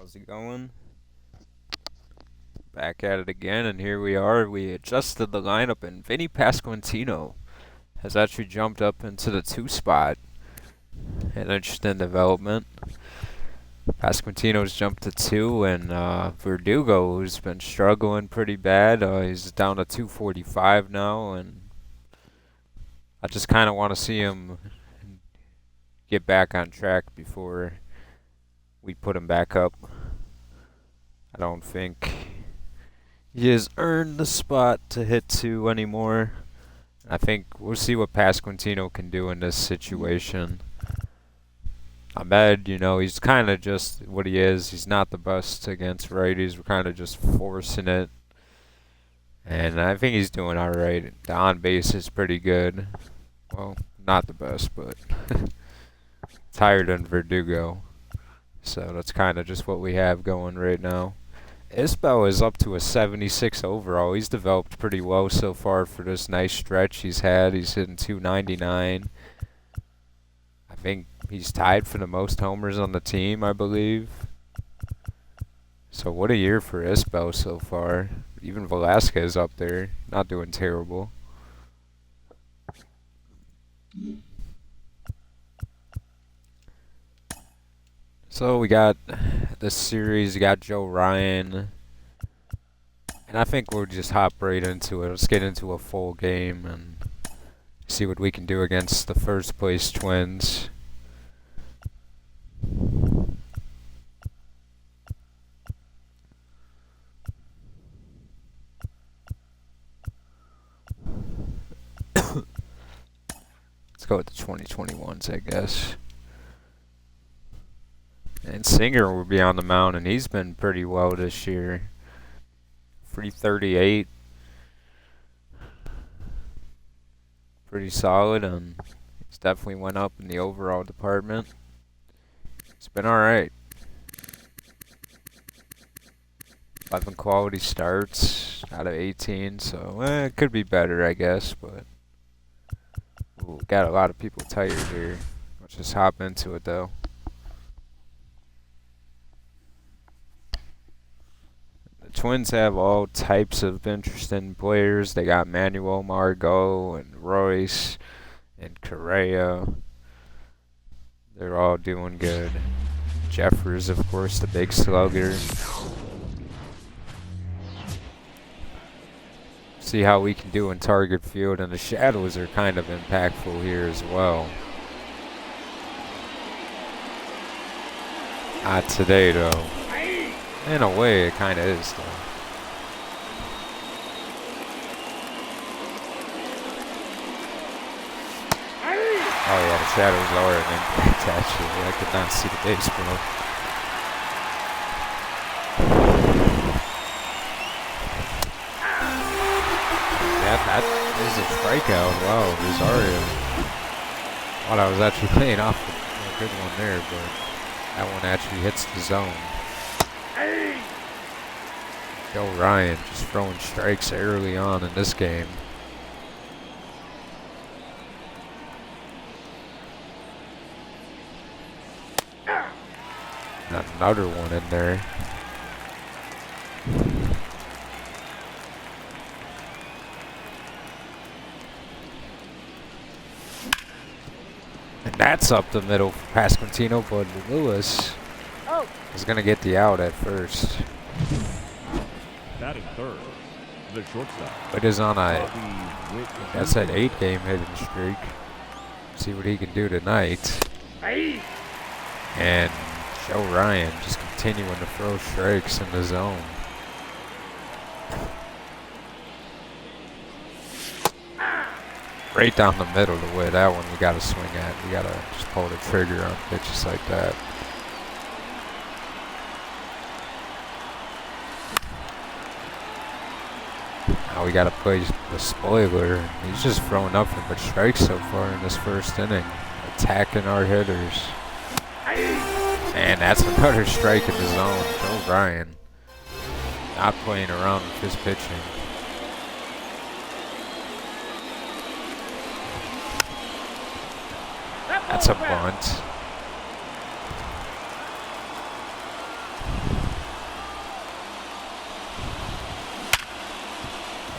How's it going? Back at it again, and here we are. We adjusted the lineup, and Vinny Pasquantino has actually jumped up into the 2 spot. An interesting development. Pasquantino's jumped to 2, and Verdugo, who's been struggling pretty bad, he's down to 245 now, and I just kind of want to see him get back on track before we put him back up. I don't think he has earned the spot to hit 2 anymore. I think we'll see what Pasquantino can do in this situation. Ahmed, he's kind of just what he is. He's not the best against righties. We're kind of just forcing it. And I think he's doing alright. The on base is pretty good. Well, not the best, but it's higher than Verdugo. So that's kind of just what we have going right now. Isbell is up to a 76 overall. He's developed pretty well so far for this nice stretch he's had. He's hitting 299. I think he's tied for the most homers on the team, I believe. So what a year for Isbell so far. Even Velasquez up there, not doing terrible. So we got this series, we got Joe Ryan, and I think we'll just hop right into it. Let's get into a full game and see what we can do against the first place Twins. Let's go with the 2021s, I guess. And Singer will be on the mound, and he's been pretty well this year. 338. Pretty solid, and he's definitely went up in the overall department. It's been alright. 11 quality starts out of 18, so it could be better, I guess, but ooh, got a lot of people tired here. Let's just hop into it, though. Twins have all types of interesting players. They got Manuel Margot and Royce and Correa. They're all doing good. Jeffers, of course, the big slugger. See how we can do in target field, and the shadows are kind of impactful here as well. Not today, though. In a way, it kind of is, though. Oh, yeah, the shadows are an impact, actually. I could not see the baseball. That is a strikeout. Wow, Rosario. Thought I was actually playing off a good one there, but that one actually hits the zone. Joe Ryan just throwing strikes early on in this game. Another one in there. And that's up the middle for Pasquantino, but Lewis is going to get the out at first. Batting third, the shortstop. It is on that's an 8-game hitting streak. See what he can do tonight. And Joe Ryan just continuing to throw strikes in the zone. Right down the middle the way that one we got to swing at. We got to just pull the trigger on pitches like that. Now we got to play the spoiler. He's just throwing nothing but strikes so far in this first inning. Attacking our hitters. And that's another strike in the zone. Joe Ryan not playing around with his pitching. That's a bunt.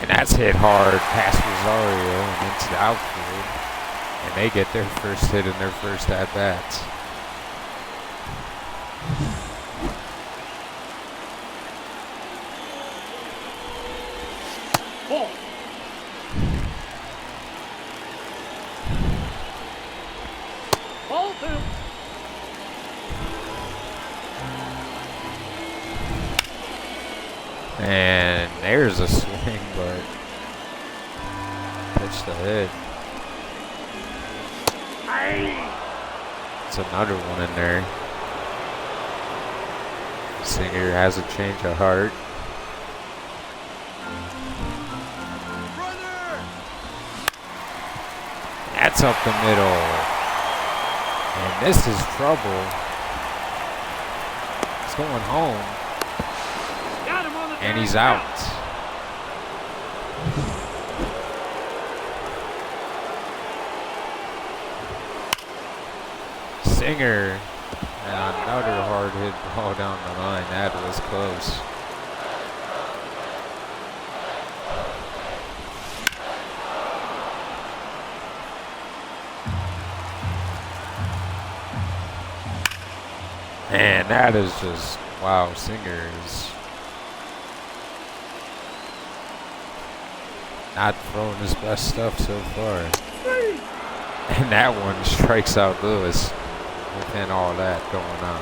And that's hit hard past Rosario and into the outfield. And they get their first hit in their first at-bats. Ball. Ball 2. And there's a swing, but pitch to hit. It's another one in there. Singer has a change of heart. That's up the middle. And this is trouble. It's going home. And he's out. Singer. And another hard hit ball down the line. That was close. And that is just, wow, Singer is not throwing his best stuff so far. And that one strikes out Lewis within all that going on.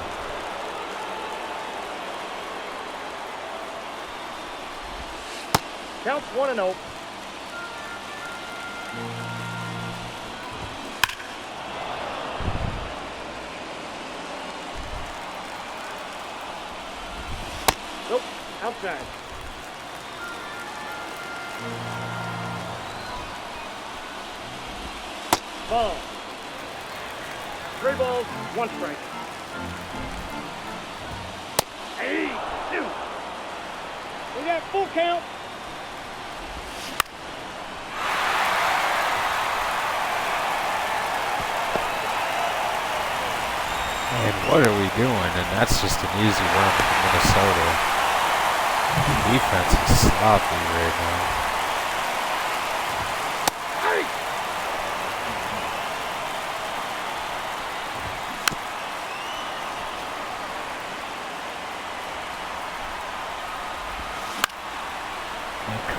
Counts 1-0. Nope, outside. Ball. 3 balls, 1 strike. Hey, 2. We got full count. And what are we doing? And that's just an easy run for Minnesota. The defense is sloppy right now.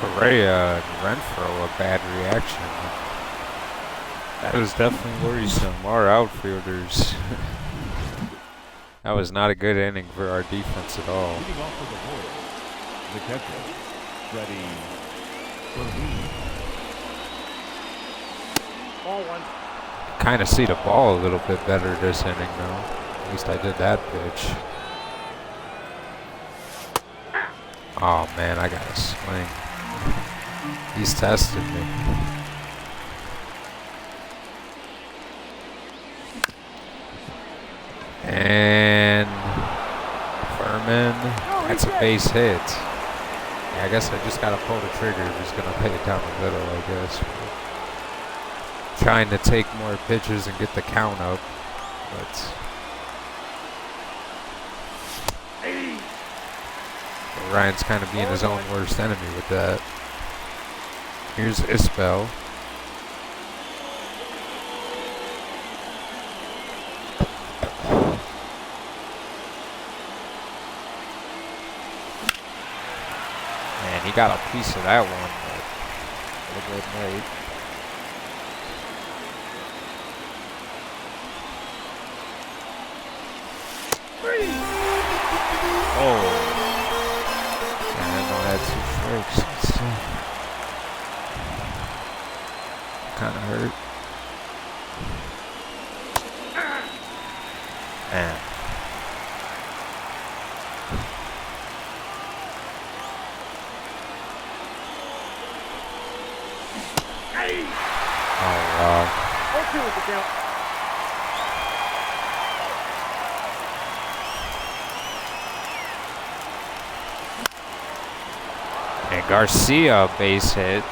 Correa and Renfroe a bad reaction. That was definitely worrisome. Our outfielders. That was not a good inning for our defense at all. Leading off for the Royals, the catcher, Freddie Fermin. Ball 1. Kind of see the ball a little bit better this inning though. At least I did that pitch. Oh man, I gotta swing. He's tested me. And Furman, that's a base hit. Yeah, I guess I just gotta pull the trigger if he's gonna hit it down the middle, I guess. Trying to take more pitches and get the count up, but Ryan's kind of being his own worst enemy with that. Here's Isbell. And he got a piece of that one, but a good night. Oh. And I know I had 2 strikes. Kind of hurt. Man. Oh, wow. 4-2 with the count. And Garcia base hit.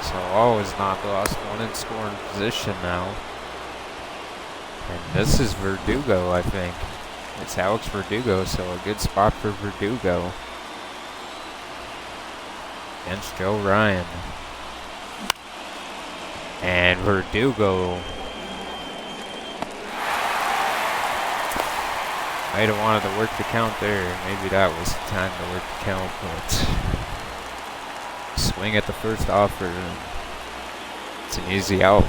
So all is not lost. 1 in scoring position now. And this is Verdugo, I think. It's Alex Verdugo, so a good spot for Verdugo. against Joe Ryan. And Verdugo might have wanted to work the count there. Maybe that was the time to work the count, but swing at the first offer. It's an easy out.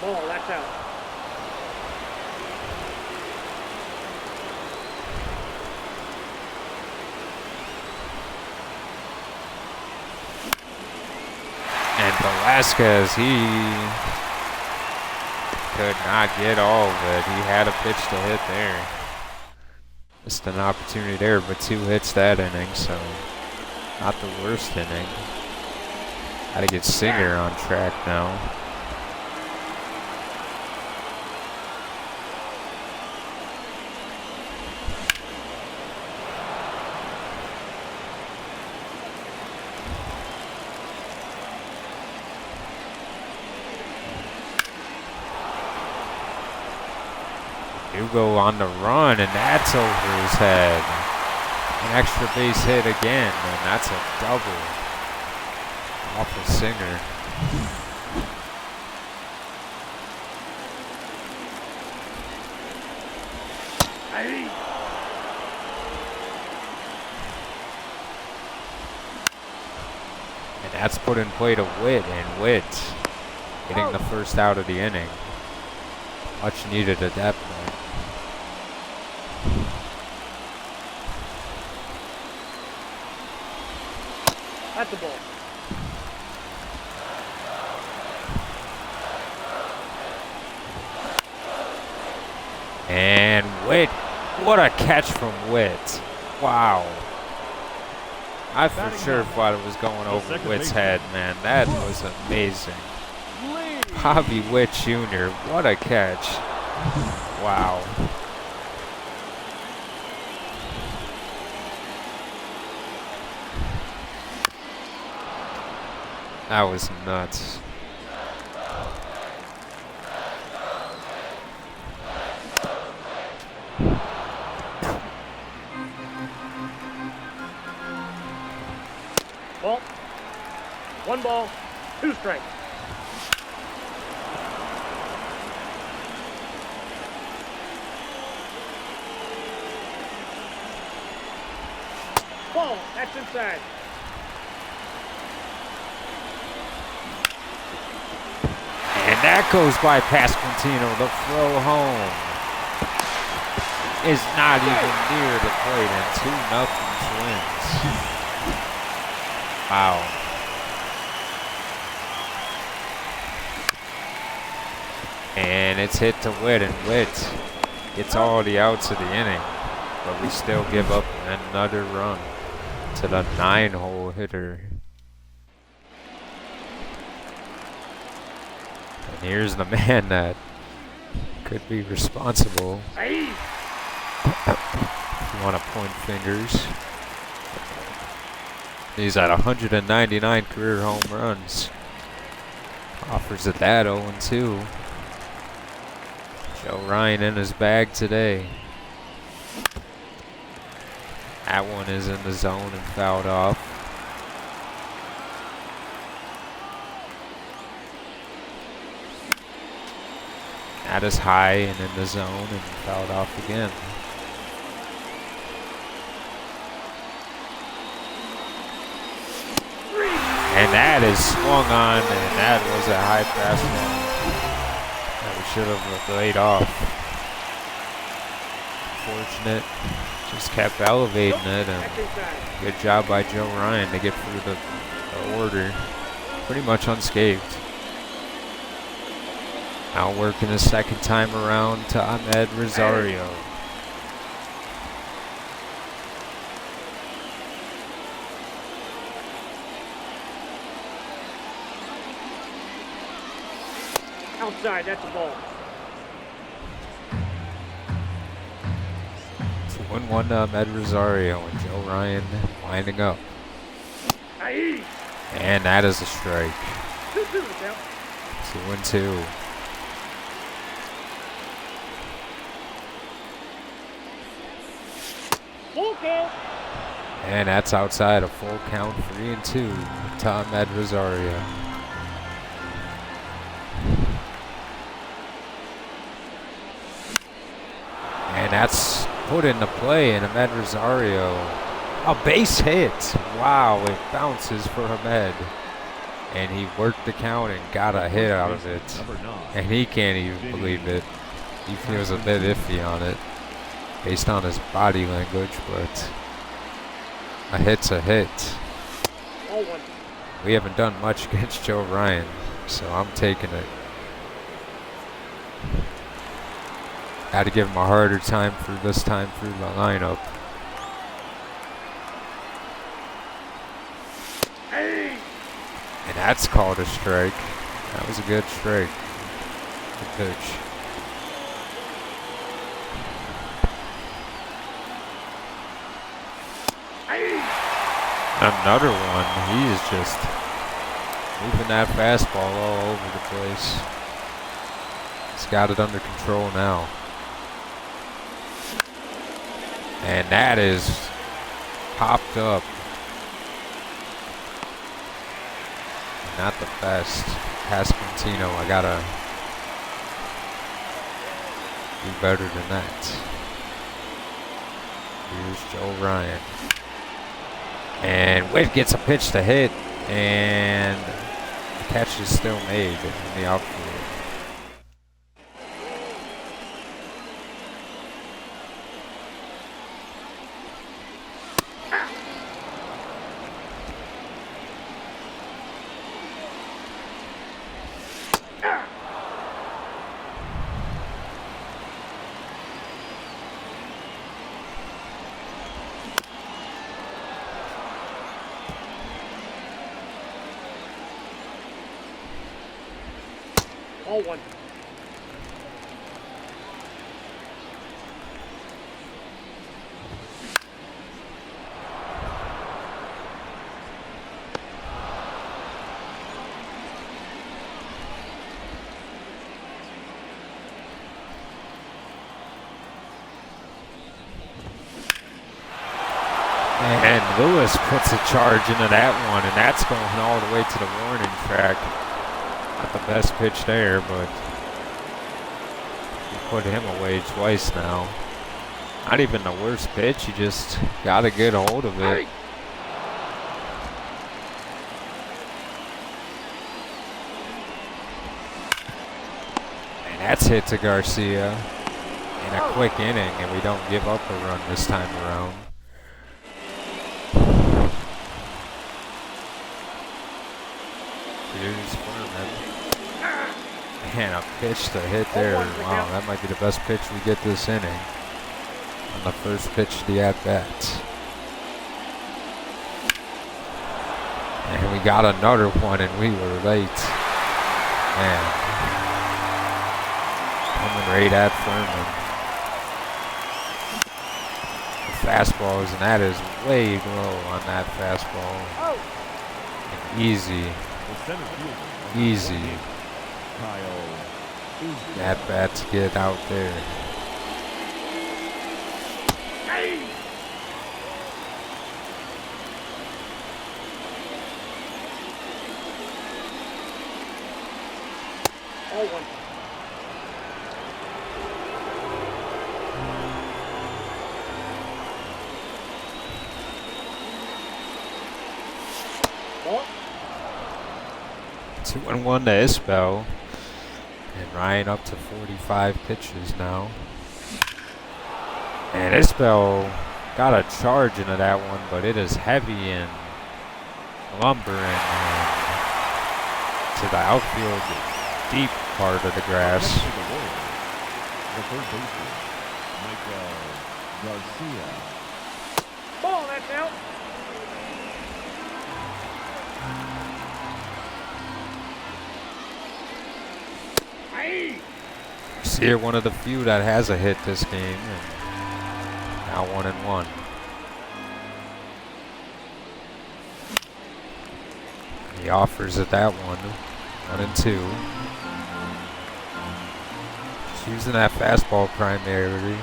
Ball, that's out. And Velasquez, he could not get all of it. He had a pitch to hit there. Missed an opportunity there, but 2 hits that inning, so not the worst inning. Gotta get Singer on track now. Hugo on the run, and that's over his head. An extra base hit again, and that's a double off of Singer. And that's put in play to Witt, and Witt getting the first out of the inning. Much needed at that point. That's the ball. And Witt, what a catch from Witt. Wow. I for sure thought it was going over Witt's head, man. That was amazing. Bobby Witt Jr., what a catch. Wow. That was nuts. Ball. 1 ball, 2 strikes. Ball, that's inside. And that goes by Pasquantino. The throw home is not even near the plate, and 2-0 Twins. Wow. And it's hit to Witt, and Witt gets all the outs of the inning, but we still give up another run to the 9-hole hitter. And here's the man that could be responsible. If you want to point fingers. He's at 199 career home runs. Offers at that 0-2. Joe Ryan in his bag today. That one is in the zone and fouled off. That is high and in the zone and fouled off again. And that is swung on, and that was a high fastball that we should have laid off. Fortunate, just kept elevating it, and good job by Joe Ryan to get through the order pretty much unscathed. Now working his second time around to Ahmed Rosario. Outside, that's a ball. 2-1 to Ahmed Rosario, and Joe Ryan winding up. And that is a strike. 2-2 the count. 2-2. Full count. And that's outside a full count, 3-2. Tom Rosario. And that's put into play, and Ahmed Rosario. A base hit. Wow, it bounces for Ahmed. And he worked the count and got a hit out of it. Number 9. And he can't even believe it. He feels a bit iffy on it based on his body language, but a hit's a hit. All one. We haven't done much against Joe Ryan, so I'm taking it. Had to give him a harder time through this time through the lineup. Hey. And that's called a strike. That was a good strike. Good pitch. Another one. He is just moving that fastball all over the place. He's got it under control now. And that is popped up. Not the best. Pasquantino, I gotta do better than that. Here's Joe Ryan. And Witt gets a pitch to hit, and the catch is still made in the outfield. All one. And Lewis puts a charge into that one, and that's going all the way to the warning track. Not the best pitch there, but he put him away twice now. Not even the worst pitch, he just got a good hold of it. And that's hit to Garcia in a quick inning, and we don't give up a run this time around. Here's Furman. Man, a pitch to hit there. Wow, that might be the best pitch we get this inning. On the first pitch of the at-bat. And we got another one, and we were late. Man. Coming right at Furman. The fastball is, and that is way low on that fastball. And easy. Easy. That bat to get out there. All one. Ball. 2-1 to Isbell. And Ryan up to 45 pitches now. And Isbell got a charge into that one, but it is heavy and lumbering to the outfield deep part of the grass. The third baseman, Michael Garcia. Ball, that's out. Garcia, one of the few that has a hit this game, and now 1-1. He offers at that one. 1-2. Just using that fastball primarily.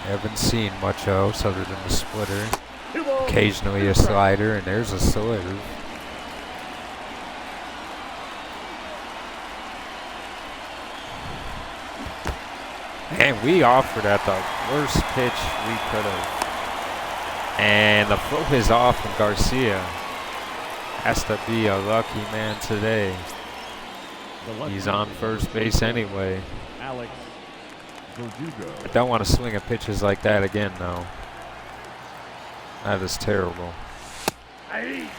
Haven't seen much else other than the splitter. 2 balls. Occasionally a slider, and there's a slider. And we offered at the worst pitch we could have. And the throw is off, and Garcia has to be a lucky man today. The left He's on first base anyway. Alex Verdugo. I don't want to swing at pitches like that again, though. That is terrible. Aye.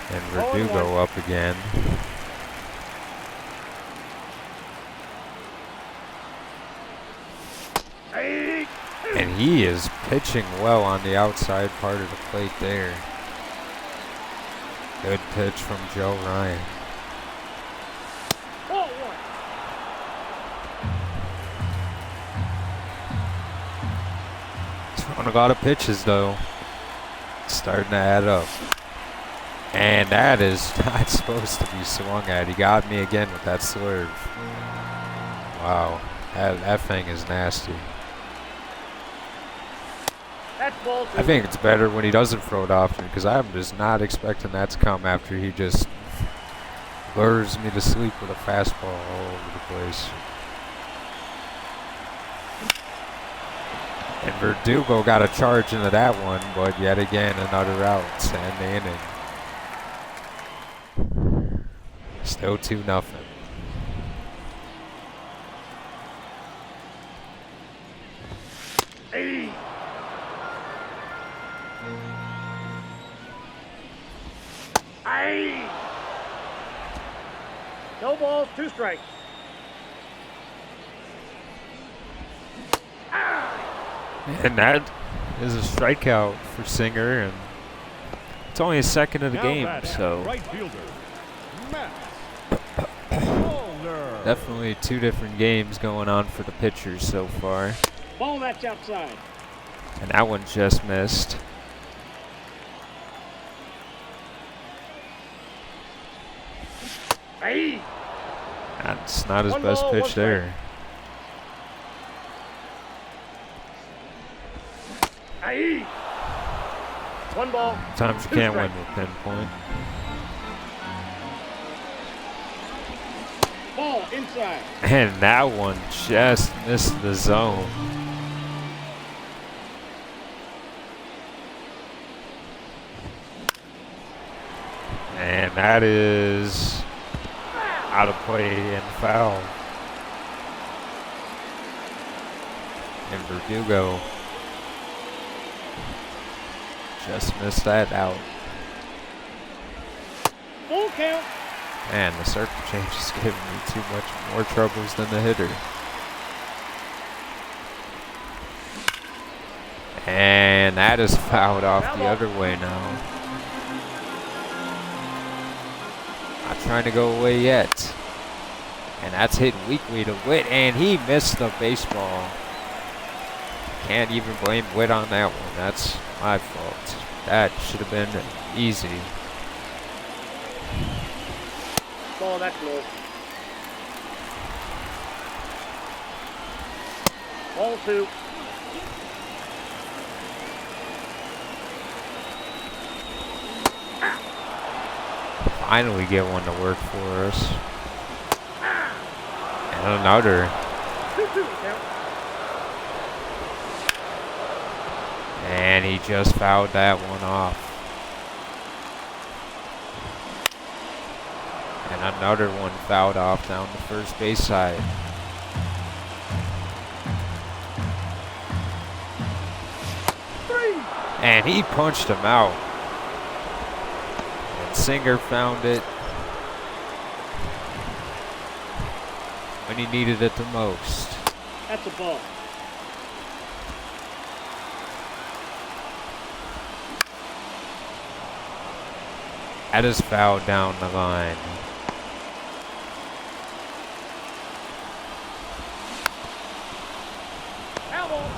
And Verdugo up again. Aye. And he is pitching well on the outside part of the plate there. Good pitch from Joe Ryan. Ball 1. Throwing a lot of pitches, though. Starting to add up. And that is not supposed to be swung at. He got me again with that swerve. Wow. That thing is nasty. That's ball 2. I think it's better when he doesn't throw it often, because I'm just not expecting that to come after he just lures me to sleep with a fastball all over the place. And Verdugo got a charge into that one, but yet again another out to end the inning. Still 2-0. Aye. Aye. No balls, 2 strikes. And that is a strikeout for Singer, and it's only his second of the Now game, batting, so right fielder, Matt Wallner. definitely 2 different games going on for the pitchers so far. Ball that's outside. And that one just missed. Aye. That's not his One best ball, pitch one strike. there. Aye. 1 ball. Sometimes you 2 can't win strikes. with pinpoint. Ball inside. And that one just missed the zone. And that is out of play and foul. And Verdugo just missed that out. Full count. Man, the circle change is giving me too much more troubles than the hitter. And that is fouled off the other way now. Not trying to go away yet. And that's hit weakly to Witt, and he missed the baseball. Can't even blame Witt on that one. That's my fault. That should have been easy. Ball that's low. Ball 2. Finally get one to work for us. And another. 2-2 count. And he just fouled that one off. And another one fouled off down the first base side. And he punched him out. And Singer found it when he needed it the most. That's a ball. That is fouled down the line. Foul ball.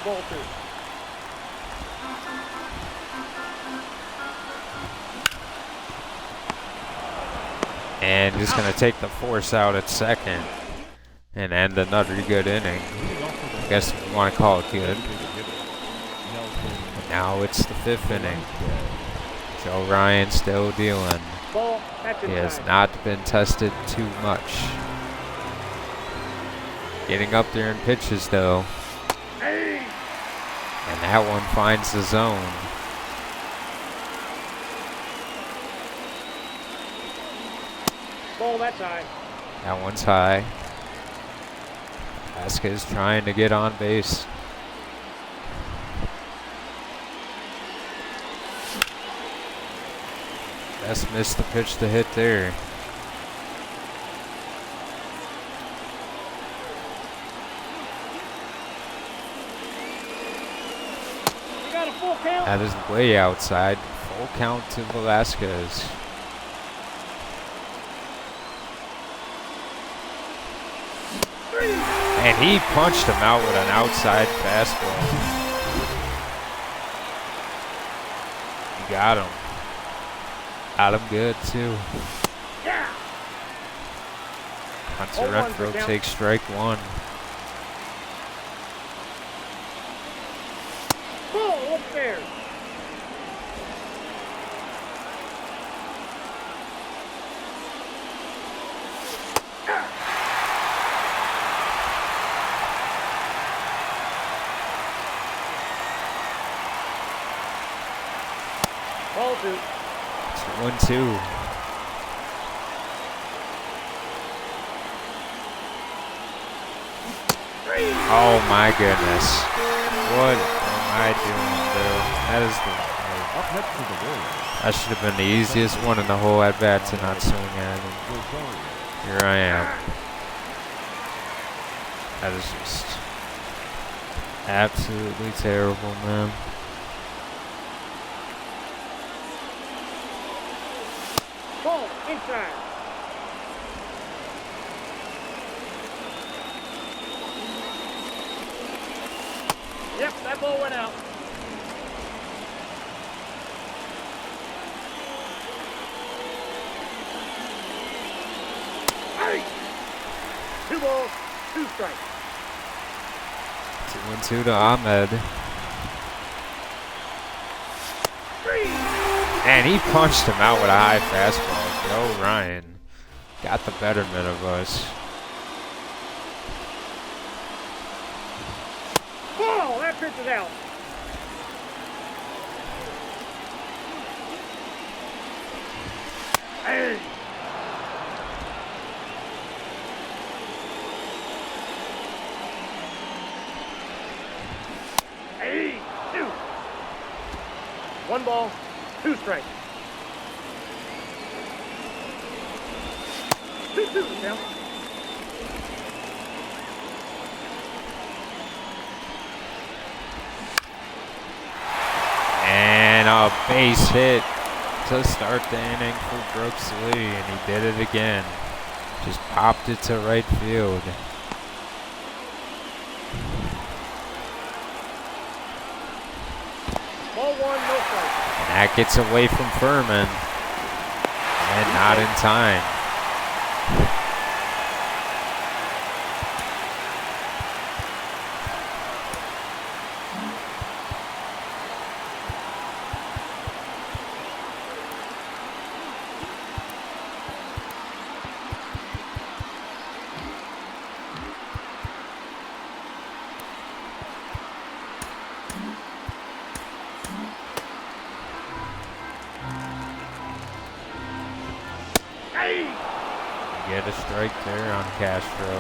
Ball 2. And just going to take the force out at second and end another good inning. I guess if you want to call it good. Now it's the 5th inning. Joe Ryan still dealing. Ball. That's He has inside. not been tested too much. Getting up there in pitches though. Hey. And that one finds the zone. Ball. That's high. That one's high. Vasquez trying to get on base. Best missed the pitch to hit there. You got a full count. That is way outside. Full count to Velasquez. And he punched him out with an outside fastball. He got him. Got him good too. Yeah. Hunter 0-1 for Renfroe count. takes strike 1. Ball upstairs. Ball 2. It's 1-2. Oh my goodness. What am I doing, dude? That is Up next for the Warriors, that should have been the easiest one in the whole at bat to not swing at. And Rosario. here I am. That is just absolutely terrible, man. Ball inside. Yep, that ball went out. Hey! 2 balls, 2 strikes. 2-1-2 to Ahmed. And he punched him out with a high fastball. Joe Ryan got the betterment of us. Ball, that pitch is out. Hey! Hey! 2. 1 ball, 2 strikes. 2-2 now. And a base hit to start the inning for Brooks Lee, and he did it again. Just popped it to right field. Ball 1, no strikes. And that gets away from Furman. And not in time. Hey! Get a strike there on Castro.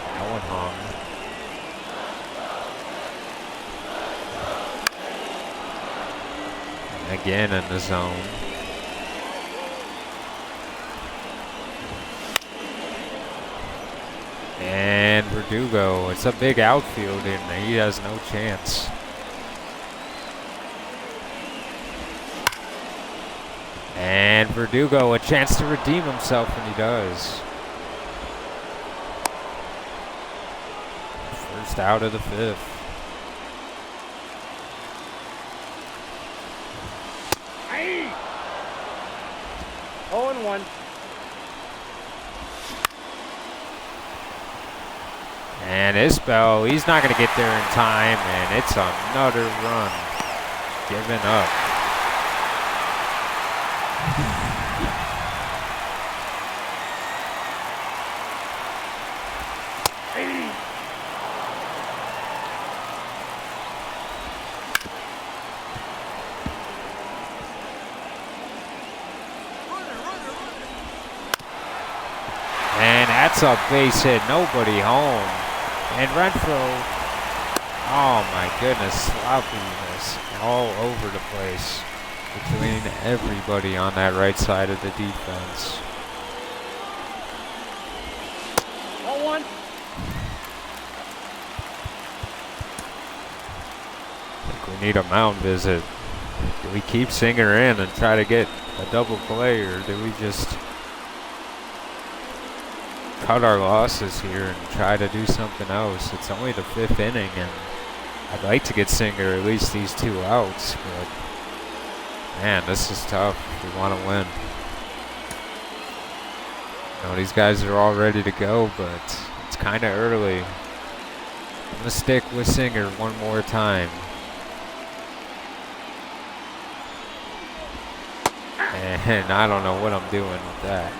That one hung. And again in the zone. And Verdugo, it's a big outfield and he has no chance. And Verdugo, a chance to redeem himself, and he does. First out of the fifth. Aye. 0-1. And Isbell, he's not going to get there in time, and it's another run. Giving up. And that's a base hit, nobody home. And Renfroe, oh my goodness, sloppiness all over the place between everybody on that right side of the defense. 0-1. I think we need a mound visit. Do we keep Singer in and try to get a double play, or do we just cut our losses here and try to do something else? It's only the fifth inning, and I'd like to get Singer at least these 2 outs, but man, this is tough if we want to win. You know, these guys are all ready to go, but it's kind of early. I'm going to stick with Singer one more time. And I don't know what I'm doing with that.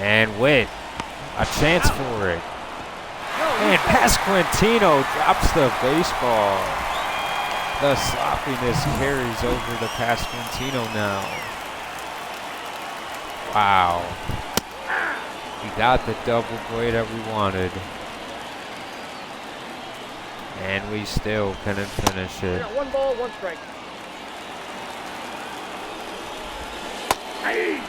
And Witt, a chance for it. And Pasquantino drops the baseball. The sloppiness carries over to Pasquantino now. Wow. We got the double play that we wanted. And we still couldn't finish it. 1 ball, 1 strike. Aye.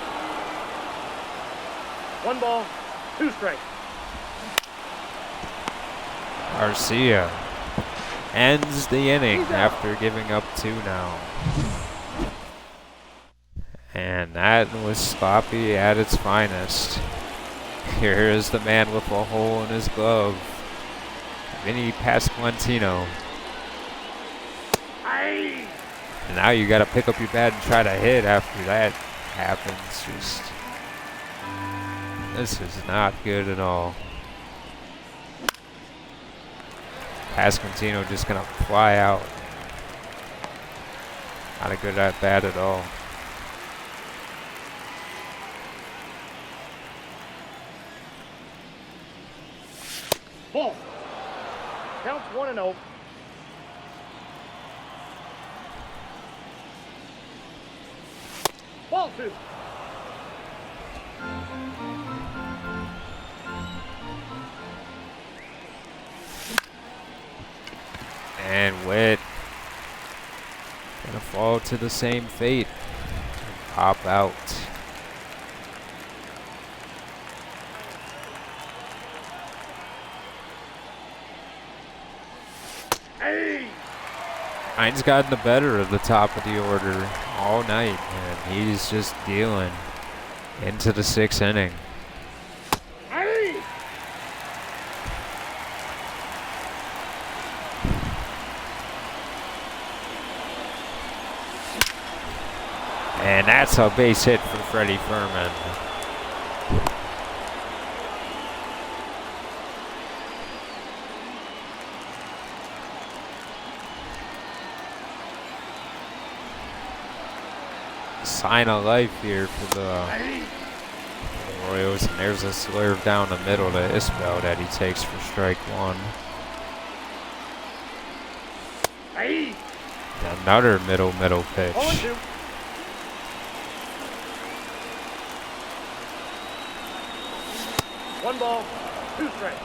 1 ball, 2 strikes. Garcia ends the inning after giving up 2 now. And that was sloppy at its finest. Here is the man with a hole in his glove, Vinny Pasquantino. Aye. And now you got to pick up your bat and try to hit after that happens. Just, this is not good at all. Pasquantino just gonna fly out. Not a good at bat at all. Ball. Counts 1-0. Ball 2. And Witt gonna fall to the same fate. Pop out. Hey. Hines gotten the better of the top of the order all night, and he's just dealing into the 6th inning. Hey. And that's a base hit for Freddie Fermin. Sign of life here for the Royals, and there's a slurve down the middle to Isbell that he takes for strike 1. Hey. Another middle pitch. 0-2. One ball, 2 strikes.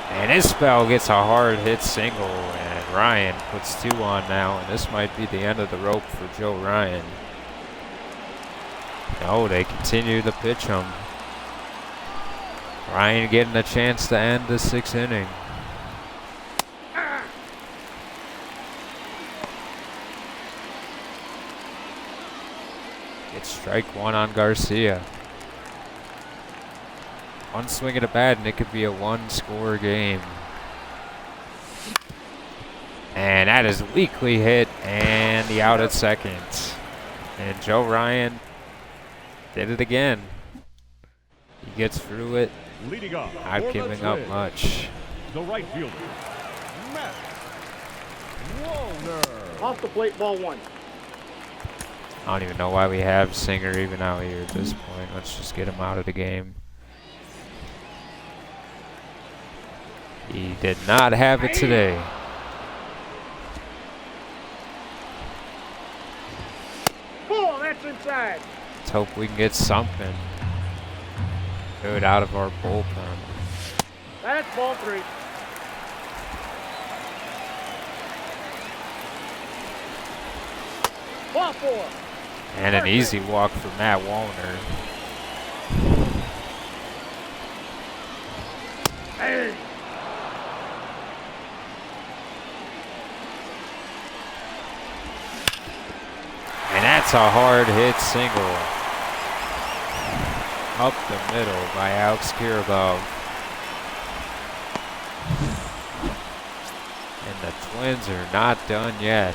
And Isbell gets a hard hit single, and Ryan puts 2 on now, and this might be the end of the rope for Joe Ryan. No, they continue to pitch him. Ryan getting a chance to end the 6th inning. It's strike 1 on Garcia. One swing at a bat and it could be a 1-score game. And that is weakly hit and the out at second. And Joe Ryan did it again. He gets through it, Leading off, not for the giving up Twins, much. the right fielder, Matt Wallner. Off the plate, ball 1. I don't even know why we have Singer even out here at this point. Let's just get him out of the game. He did not have it today. Ball, that's inside. Let's hope we can get something good out of our bullpen. That's ball 3. Ball 4. And an easy walk for Matt Wallner. Hey. And that's a hard hit single. Up the middle by Alex Kirillov. And the Twins are not done yet.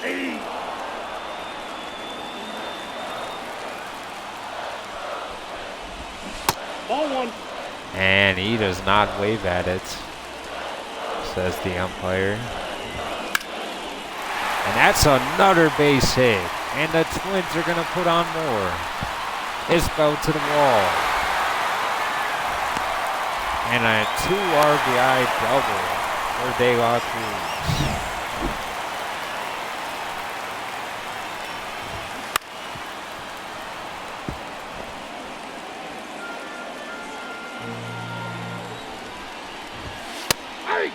Hey. Ball 1. And he does not wave at it, says the umpire. And that's another base hit. And the Twins are going to put on more. Isbell to the wall. And a 2 RBI double for De La Cruz. Hey.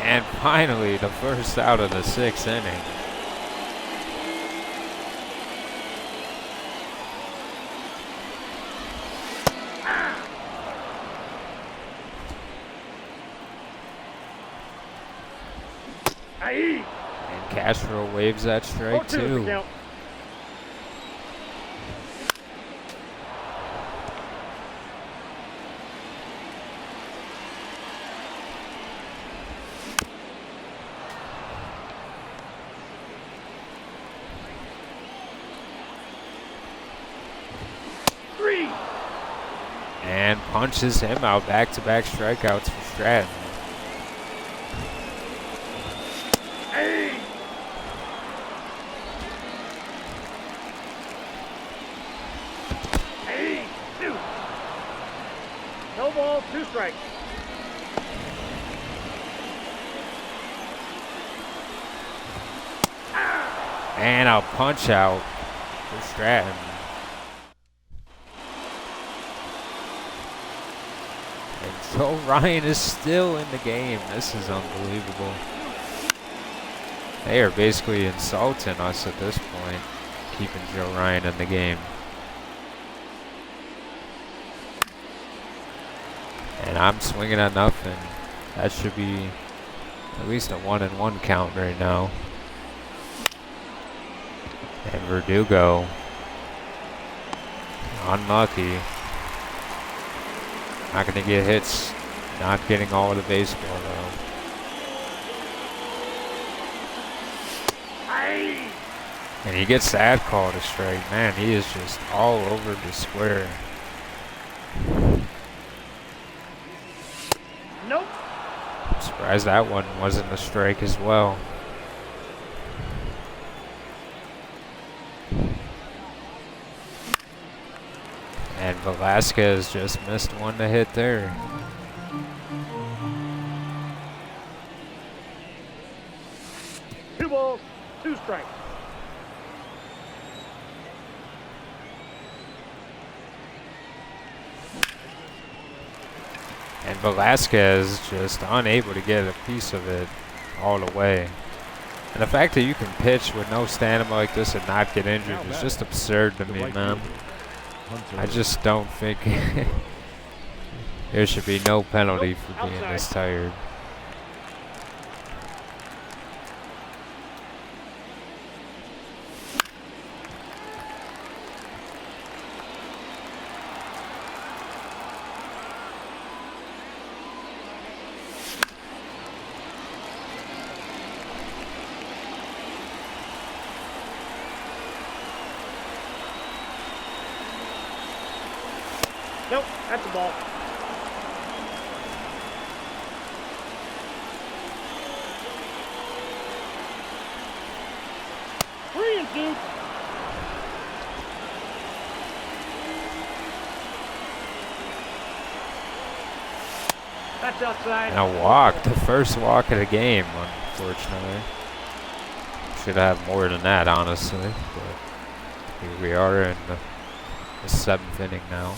And finally, the first out of the 6th inning. Hey. And Castro waves that strike Ball 2 is the too. count. And punches him out. Back-to-back strikeouts for Stratton. Hey. Hey. 2. No ball, 2 strikes. And a punch out for Stratton. And Joe Ryan is still in the game. This is unbelievable. They are basically insulting us at this point, keeping Joe Ryan in the game. And I'm swinging at nothing. That should be at least a 1-1 count right now. And Verdugo, unlucky. Not going to get hits. Not getting all of the baseball though. And he gets that call to strike. Man, he is just all over the square. Nope. I'm surprised that one wasn't a strike as well. And Velasquez just missed one to hit there. Two balls, 2 strikes. And Velasquez just unable to get a piece of it all the way. And the fact that you can pitch with no stamina like this and not get injured is just absurd to me, man. I just don't think there should be no penalty for being this tired. Nope, that's a ball. Three and two. That's outside. And a walk, the first walk of the game, unfortunately. Should have more than that, honestly. But here we are in the 7th inning now.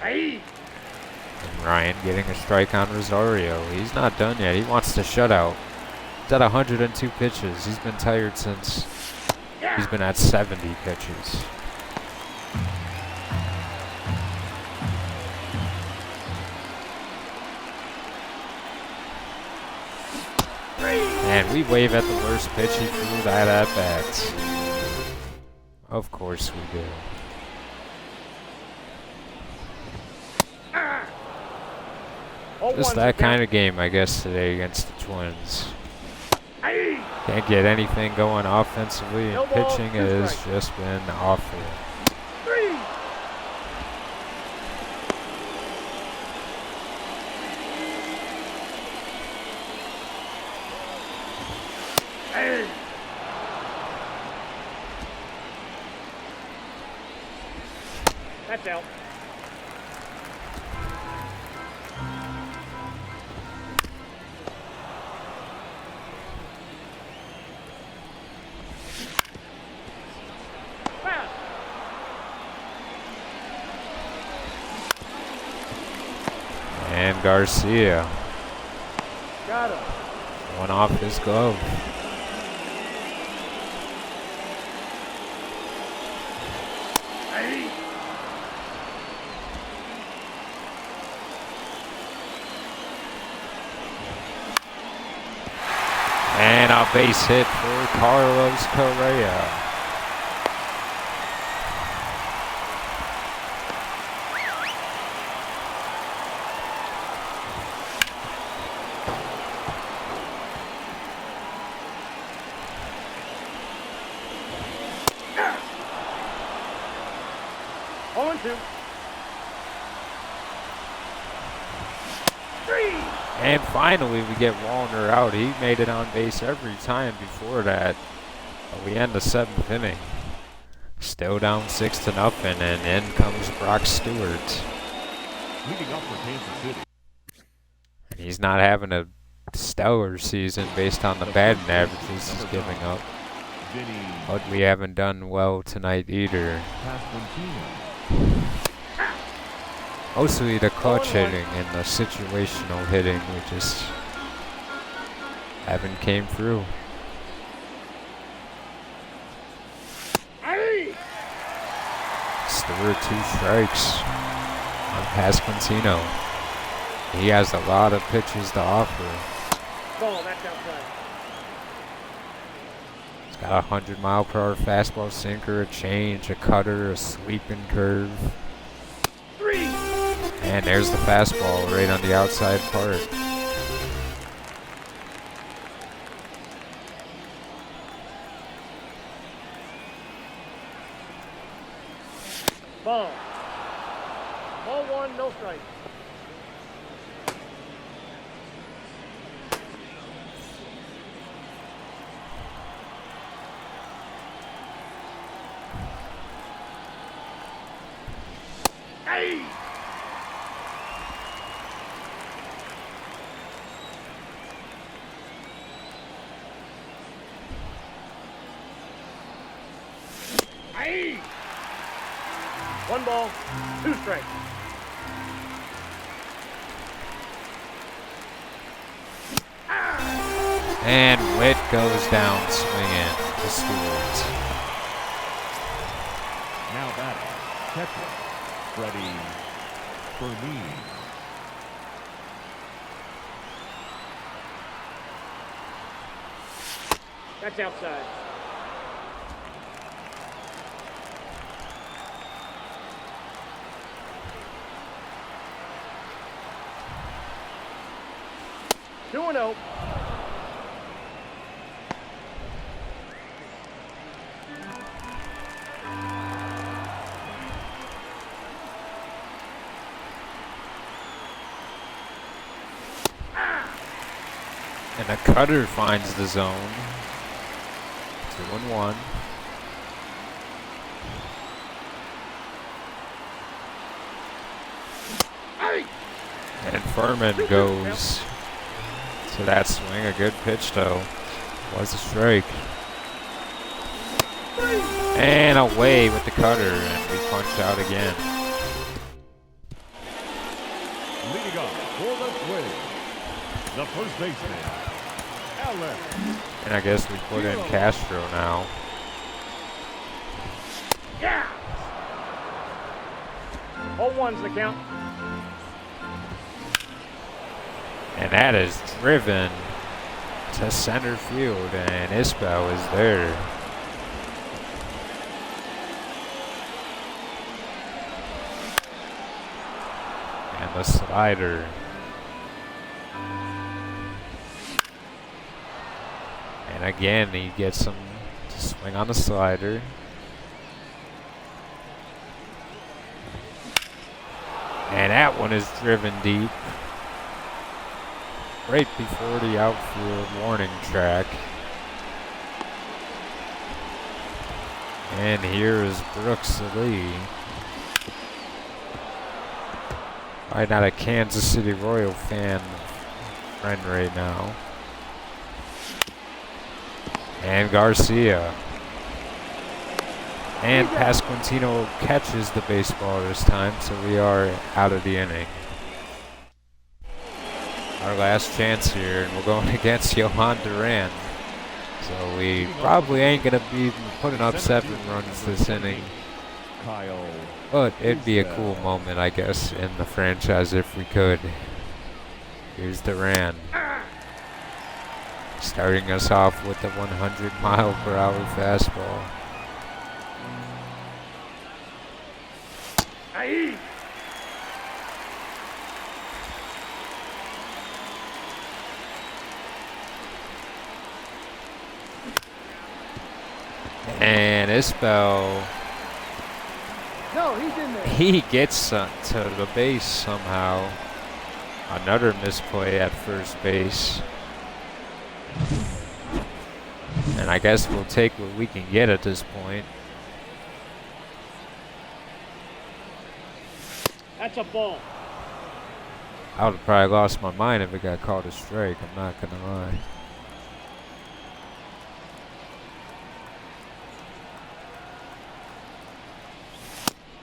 Hey. And Ryan getting a strike on Rosario. He's not done yet. He wants to shut out. He's at 102 pitches. He's been tired since he's been at 70 pitches. And we wave at the worst pitch he threw that at bat. Of course we do. Just that kind of game, I guess, today against the Twins. Can't get anything going offensively, and pitching has just been awful. That's out. And Garcia. Got him. One off his glove. Hey. And a base hit for Carlos Correa. On two. Three. And finally we get Wallner out. He made it on base every time before that. But we end the 7th inning. Still down 6-0, and in comes Brock Stewart. Leading up for Kansas City. And he's not having a stellar season based on the batting averages he's giving up. But we haven't done well tonight either. Mostly the clutch hitting and the situational hitting, we just haven't came through. Stewart 2 strikes on Pasquantino. He has a lot of pitches to offer. Ball, that's outside. He's got a 100-mile-per-hour fastball, sinker, a change, a cutter, a sweeping curve. Three. And there's the fastball right on the outside part. Ball. Ball one, no strike. Hey! Hey! 1 ball, 2 strikes. And Witt goes down swinging to Stewart. Now batting, catcher, Freddie Fermin. That's outside. Two and oh. And a cutter finds the zone. 2-1. And Furman goes to that swing. A good pitch, though. Was a strike. And away with the cutter, and we punch out again. Leading off for the Twins, the first baseman, Allen. And I guess we put in Castro now. Yeah. 0-1's the count. And that is driven to center field, and Isbell is there. And the slider. And again, he gets him to swing on the slider. And that one is driven deep. Right before the outfield warning track. And here is Brooks Lee. Probably not a Kansas City Royal fan friend right now. And Garcia. And Pasquantino catches the baseball this time, so we are out of the inning. Our last chance here, and we're going against Johan Duran. So we probably ain't going to be putting up 7 runs this inning. Kyle. But it'd be a cool moment, I guess, in the franchise if we could. Here's Duran. Starting us off with the 100-mile-per-hour fastball. Aye. And Isbell, No, he's in there. he gets to the base somehow. Another misplay at first base. And I guess we'll take what we can get at this point. That's a ball. I would have probably lost my mind if it got called a strike, I'm not going to lie.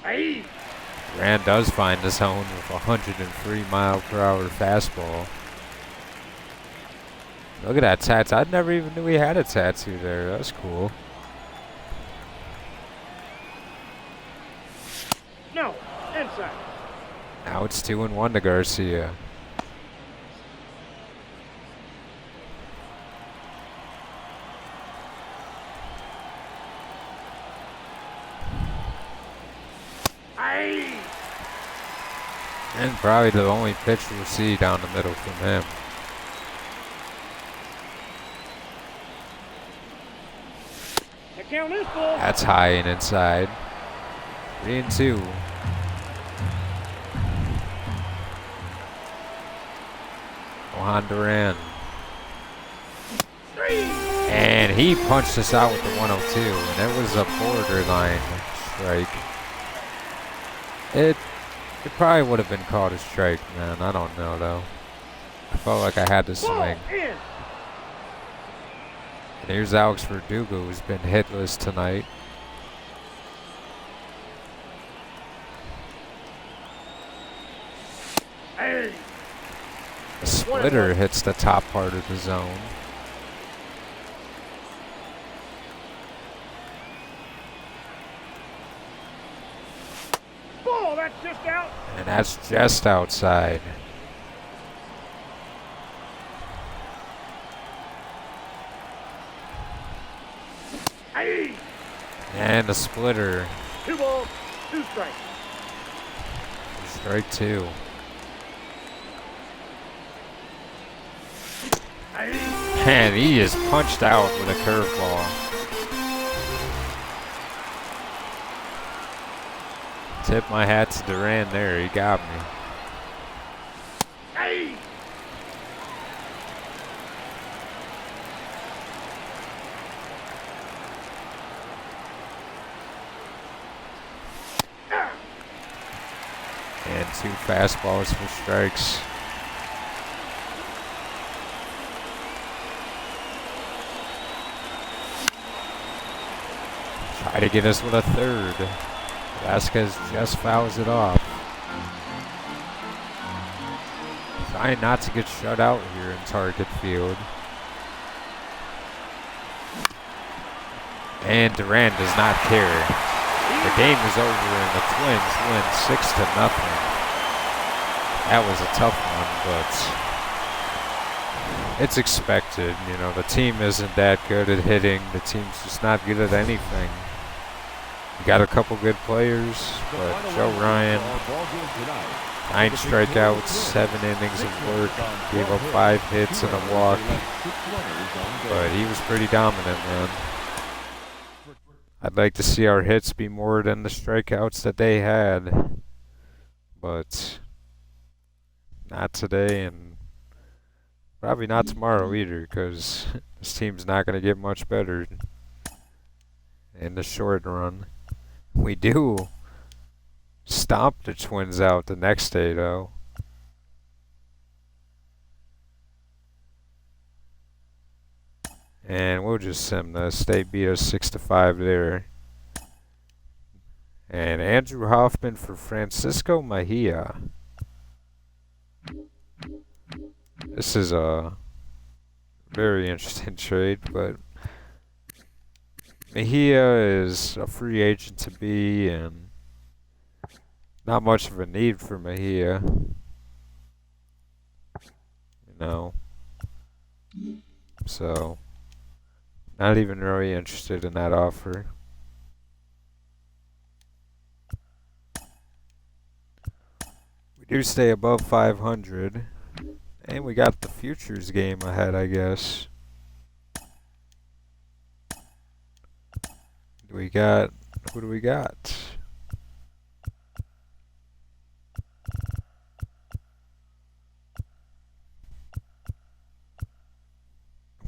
Aye. Rand does find the zone with a 103-mile-per-hour fastball. Look at that tattoo. I never even knew he had a tattoo there. That's cool. No, inside. Now it's 2-1 to Garcia. Aye. And probably the only pitch we'll see down the middle from him. The count is full. That's high and inside. 3-2. Johan Duran. And he punched us out with the 102, and it was a borderline strike. It probably would have been called a strike, man. I don't know, though. I felt like I had to swing. Ball in. And here's Alex Verdugo, who's been hitless tonight. Aye. A splitter hits the top part of the zone. ball. That's just out. And that's just outside. Aye. And a splitter. 2 balls, 2 strikes. Strike 2. Aye. And he is punched out with a curveball. Tip my hat to Duran there. He got me. Aye. And 2 fastballs for strikes. Try to get us with a third. Vasquez just fouls it off. Trying not to get shut out here in Target Field. And Duran does not care. The game is over and the Twins win 6-0. That was a tough one, but it's expected. You know, the team isn't that good at hitting. The team's just not good at anything. We got a couple good players, but Joe Ryan, 9 strikeouts, 7 innings of work, gave up 5 hits and a walk, but he was pretty dominant, man. I'd like to see our hits be more than the strikeouts that they had, but not today and probably not tomorrow either, because this team's not going to get much better in the short run. We do stomp the Twins out the next day, though. And we'll just sim this. They beat us 6-5 there. And Andrew Hoffman for Francisco Mejia. This is a very interesting trade, but Mejia is a free agent to be, and not much of a need for Mejia. You know. So, not even really interested in that offer. We do stay above 500. And we got the futures game ahead, I guess. Who do we got?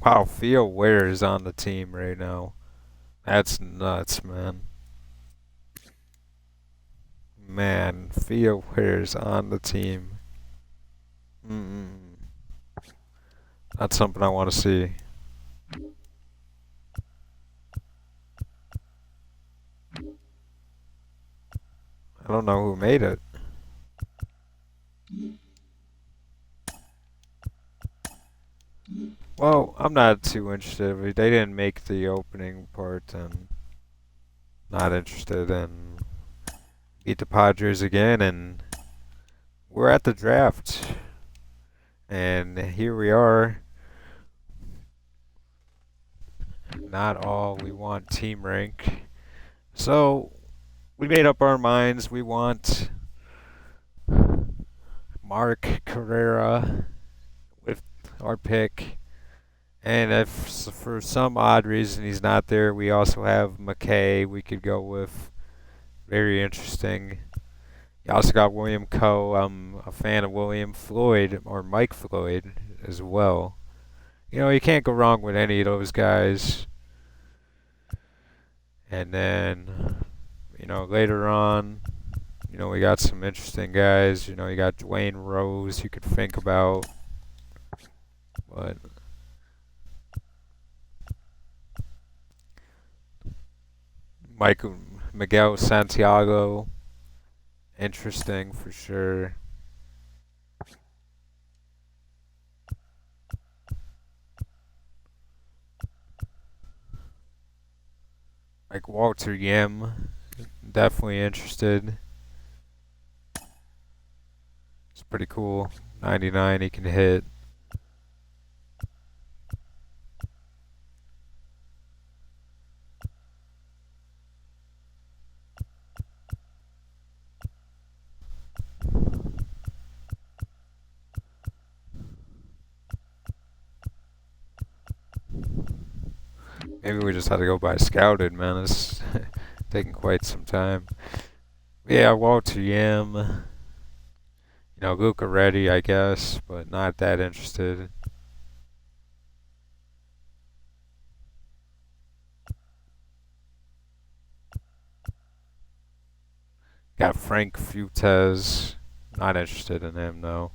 Wow, Theo Ware is on the team right now. That's nuts, man. Man, Theo Ware is on the team. That's something I want to see. I don't know who made it. Well, I'm not too interested. They didn't make the opening part, and not interested in beat the Padres again, and we're at the draft. And here we are. Not all we want team rank. So we made up our minds. We want Mark Carrera with our pick. And if for some odd reason he's not there, we also have McKay we could go with. Very interesting. You also got William Coe. I'm a fan of William Floyd, or Mike Floyd, as well. You know, you can't go wrong with any of those guys. And then, you know, later on, you know, we got some interesting guys. You know, you got Dwayne Rose you could think about. But Miguel Santiago, interesting for sure. Like Walter Yim, definitely interested. It's pretty cool. 99, he can hit. Maybe we just had to go by scouted, man. It's taking quite some time. Yeah, Walter Yam. Luca Reddy, I guess, but not that interested. Got Frank Futez. Not interested in him, though.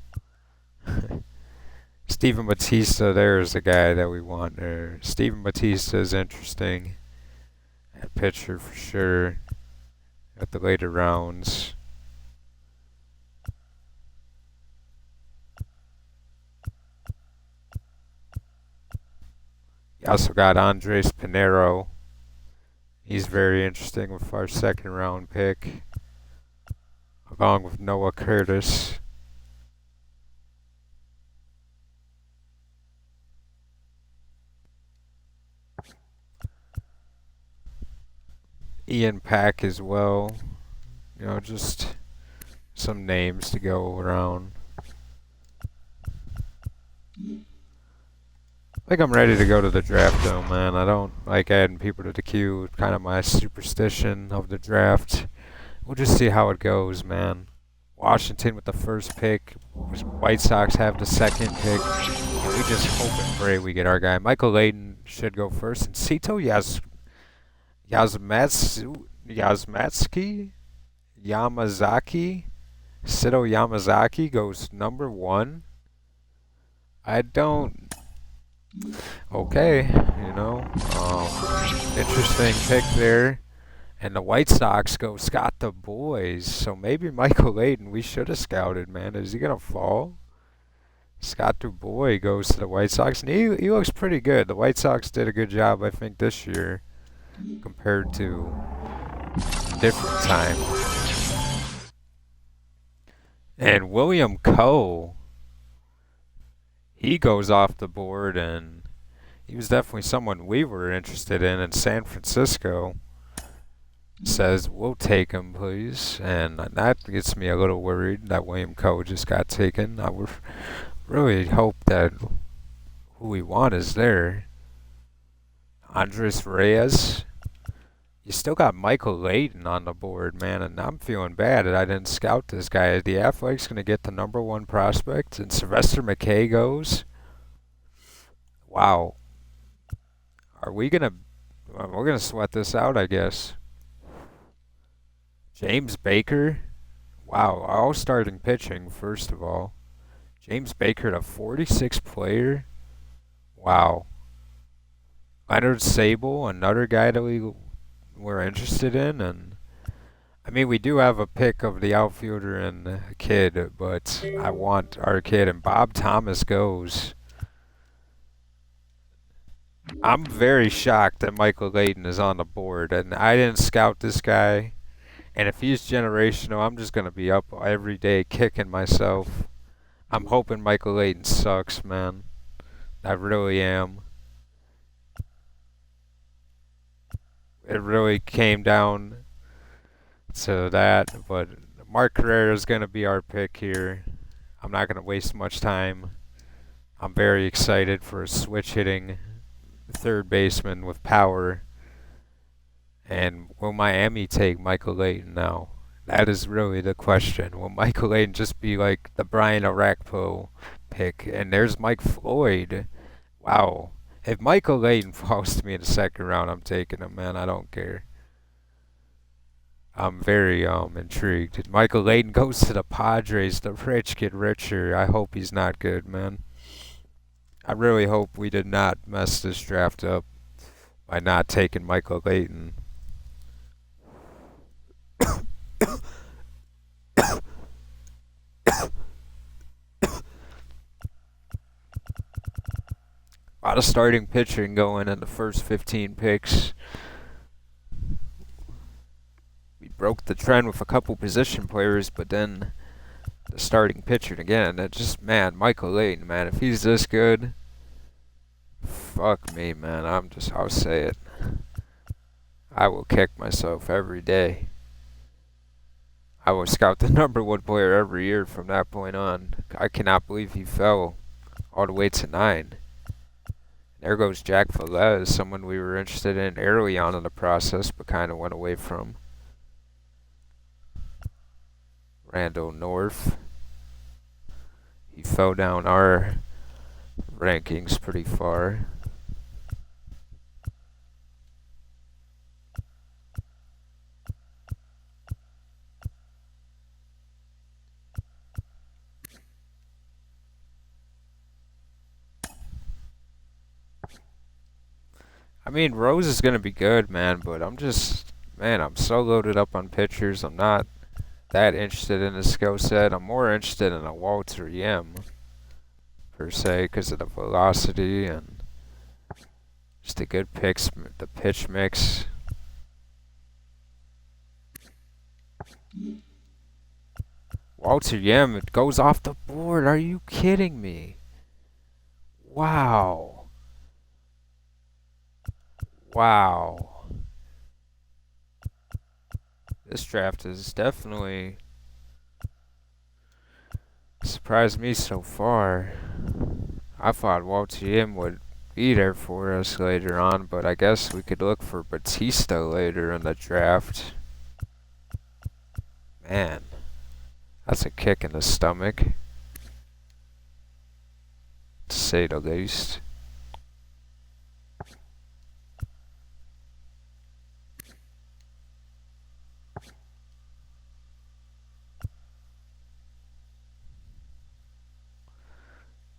Steven Batista, there's the guy that we want there. Steven Batista is interesting. At pitcher for sure. At the later rounds. You also got Andres Pinero. He's very interesting with our second round pick. Along with Noah Curtis. Ian Pack as well. Just some names to go around. I think I'm ready to go to the draft though, man. I don't like adding people to the queue. It's kind of my superstition of the draft. We'll just see how it goes, man. Washington with the first pick. White Sox have the second pick. And we just hope and pray we get our guy. Michael Layton should go first. And Sito Yamazaki? Sito Yamazaki goes number 1. I don't... Okay, interesting pick there. And the White Sox go Scott Du Bois. So maybe Michael Layton, we should have scouted, man. Is he going to fall? Scott Du Bois goes to the White Sox. And he looks pretty good. The White Sox did a good job, I think, this year compared to a different time. And William Coe, he goes off the board, and he was definitely someone we were interested in San Francisco. Says, we'll take him, please. And that gets me a little worried that William Coe just got taken. I would really hope that who we want is there. Andres Reyes. You still got Michael Layton on the board, man, and I'm feeling bad that I didn't scout this guy. The Athletics going to get the number 1 prospect, and Sylvester McKay goes. Wow. Are we going to... We're going to sweat this out, I guess. James Baker. Wow, all starting pitching, first of all. James Baker, the 46 player. Wow. Leonard Sable, another guy that we're interested in. And I mean, we do have a pick of the outfielder and the kid, but I want our kid. And Bob Thomas goes. I'm very shocked that Michael Layton is on the board, and I didn't scout this guy. And if he's generational, I'm just going to be up every day kicking myself. I'm hoping Michael Layton sucks, man. I really am. It really came down to that. But Mark Carrera is going to be our pick here. I'm not going to waste much time. I'm very excited for a switch hitting third baseman with power. And will Miami take Michael Layton now? That is really the question. Will Michael Layton just be like the Brian Orakpo pick? And there's Mike Floyd. Wow. If Michael Layton falls to me in the second round, I'm taking him, man. I don't care. I'm very intrigued. Michael Layton goes to the Padres. The rich get richer. I hope he's not good, man. I really hope we did not mess this draft up by not taking Michael Layton. A lot of starting pitching going in the first 15 picks. We broke the trend with a couple position players, but then the the starting pitcher again. It just, man, Michael Layton, man, if he's this good, fuck me, man. I'll say it. I will kick myself every day. I will scout the #1 player every year from that point on. I cannot believe he fell all the way to 9. There goes Jack Velez, someone we were interested in early on in the process, but kind of went away from. Randall North. He fell down our rankings pretty far. I mean, Rose is going to be good, man, but I'm so loaded up on pitchers. I'm not that interested in his skill set. I'm more interested in a Walter Yim, per se, because of the velocity and just the good picks, the pitch mix. Walter Yim, it goes off the board. Are you kidding me? Wow. Wow. This draft has definitely surprised me so far. I thought Walter Yim would be there for us later on, but I guess we could look for Batista later in the draft. Man, that's a kick in the stomach, to say the least.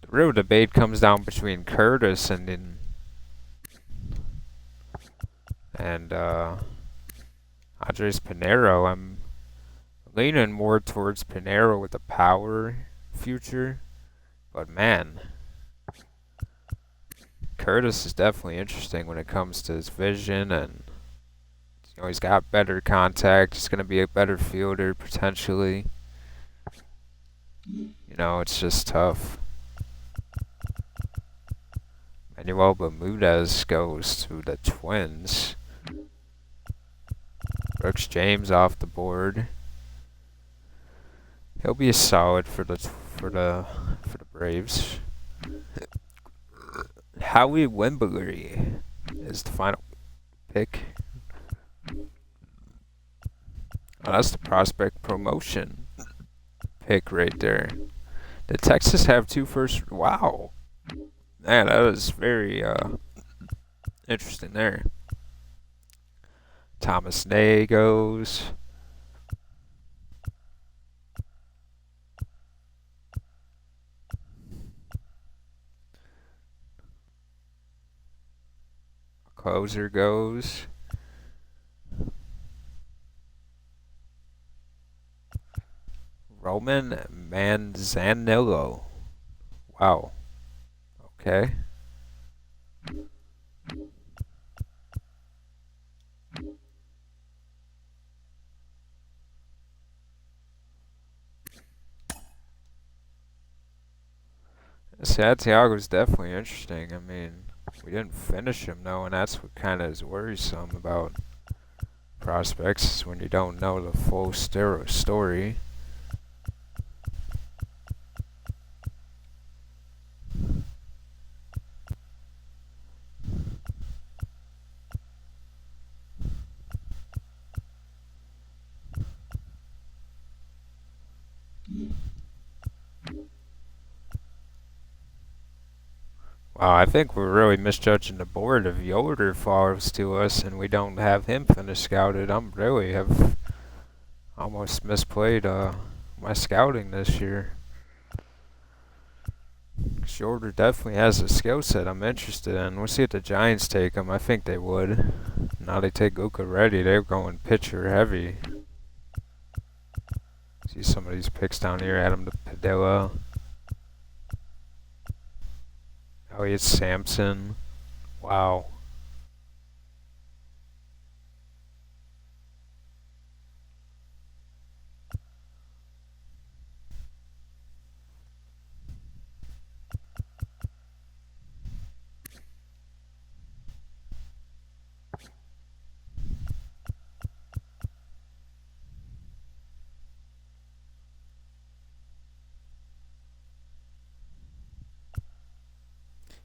The real debate comes down between Curtis and Andres Pinero. I'm leaning more towards Pinero with the power future, but man, Curtis is definitely interesting when it comes to his vision, and he's got better contact. He's going to be a better fielder potentially. It's just tough. Manuel Bermudez goes to the Twins. Brooks James off the board. He'll be a solid for the Braves. Howie Wembley is the final pick. Oh, that's the prospect promotion pick right there. Did Texas have 2 first? Wow. Man, that was very interesting there. Thomas Ney goes. Closer goes. Roman Manzanillo. Wow. Okay. Santiago's definitely interesting. I mean, we didn't finish him though, and that's what kind of is worrisome about prospects when you don't know the full story. Wow, I think we're really misjudging the board if Yoder falls to us and we don't have him finish scouted. I'm really have almost misplayed my scouting this year. Yoder definitely has a skill set I'm interested in. We'll see if the Giants take him. I think they would. Now they take Luca Reddy. They're going pitcher heavy. See some of these picks down here. Adam Padilla. Elliott Sampson. Wow.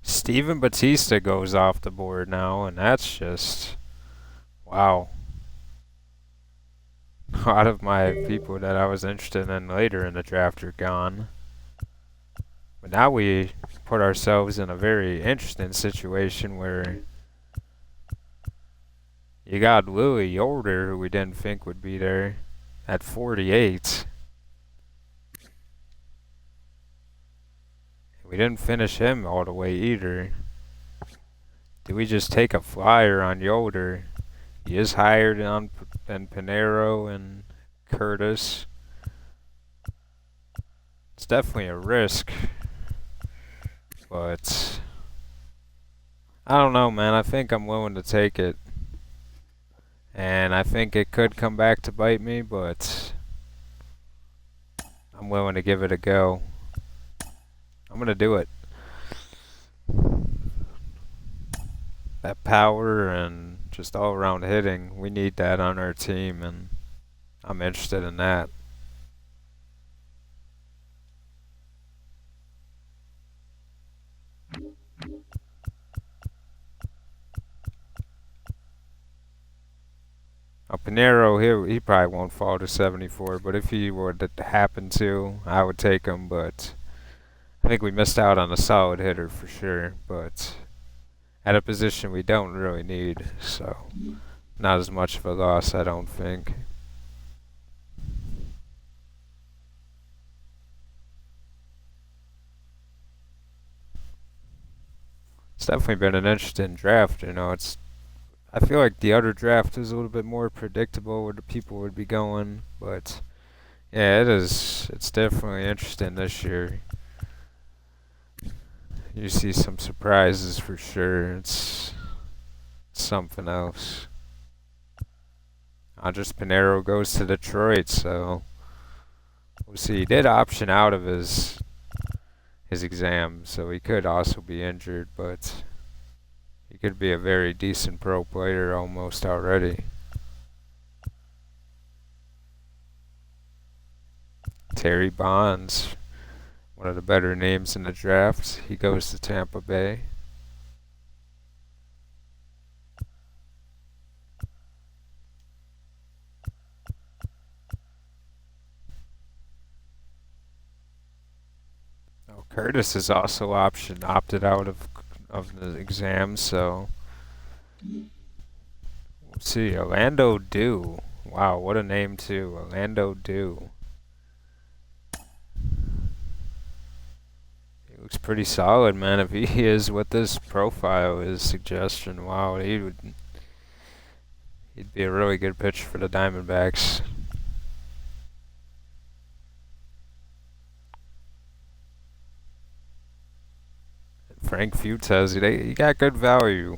Steven Batista goes off the board now, and that's just wow. A lot of my people that I was interested in later in the draft are gone. But now we put ourselves in a very interesting situation where you got Louis Yoder, who we didn't think would be there, at 48. We didn't finish him all the way either. Do we just take a flyer on Yoder? He is higher than Pinero and Curtis. It's definitely a risk, but I don't know, man. I think I'm willing to take it. And I think it could come back to bite me, but I'm willing to give it a go. I'm going to do it. That power and just all around hitting, we need that on our team, and I'm interested in that. Pinero, he probably won't fall to 74, but if he were to happen to, I would take him, but I think we missed out on a solid hitter for sure, but at a position we don't really need, so not as much of a loss, I don't think. It's definitely been an interesting draft, you know. I feel like the other draft was a little bit more predictable where the people would be going, but yeah, it is. It's definitely interesting this year. You see some surprises for sure. It's something else. Andres Pinero goes to Detroit, so we'll see. He did option out of his exam, so he could also be injured, but he could be a very decent pro player almost already. Terry Bonds, one of the better names in the draft. He goes to Tampa Bay. Oh, Curtis is also opted out of the exam, so we'll see. Orlando Dew. Wow, what a name too. Orlando Dew. He looks pretty solid, man. If he is what this profile is suggesting, wow, he'd be a really good pitcher for the Diamondbacks. Frank Futez, he got good value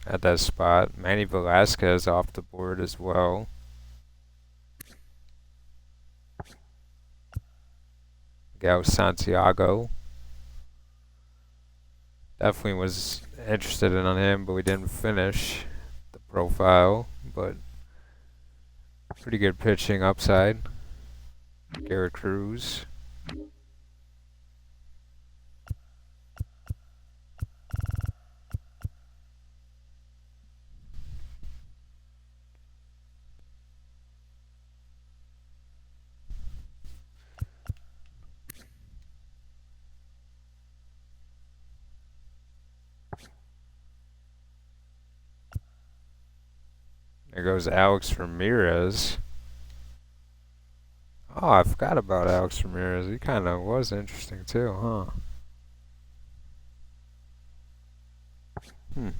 at that spot. Manny Velasquez off the board as well. Miguel Santiago. Definitely was interested in him, but we didn't finish the profile. But pretty good pitching upside. Garrett Cruz. There goes Alex Ramirez. Oh, I forgot about Alex Ramirez. He kind of was interesting too, huh?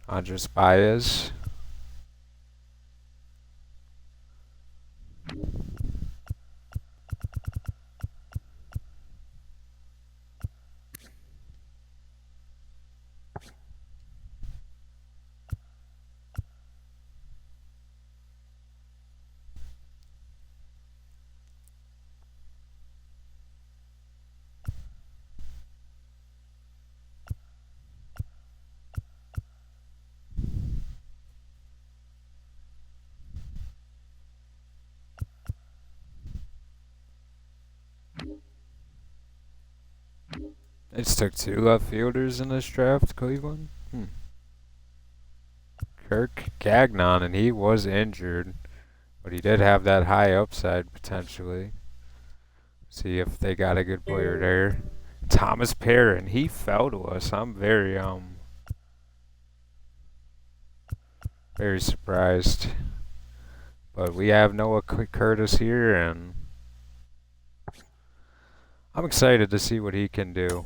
Andres Baez. They just took 2 left fielders in this draft, Cleveland. Kirk Gagnon, and he was injured, but he did have that high upside potentially. See if they got a good player there. Thomas Perrin, he fell to us. I'm very surprised. But we have Noah Curtis here, and I'm excited to see what he can do.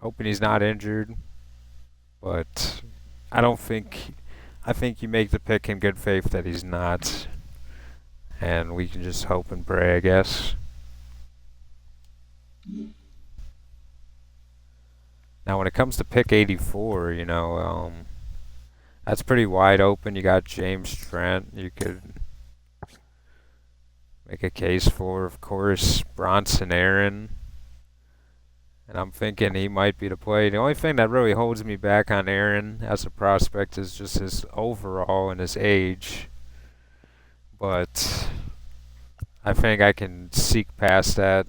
Hoping he's not injured, but I think you make the pick in good faith that he's not, and we can just hope and pray, I guess. Now, when it comes to pick 84, that's pretty wide open. You got James Trent. You could make a case for, of course, Bronson Aaron. And I'm thinking he might be the play. The only thing that really holds me back on Aaron as a prospect is just his overall and his age. But I think I can seek past that,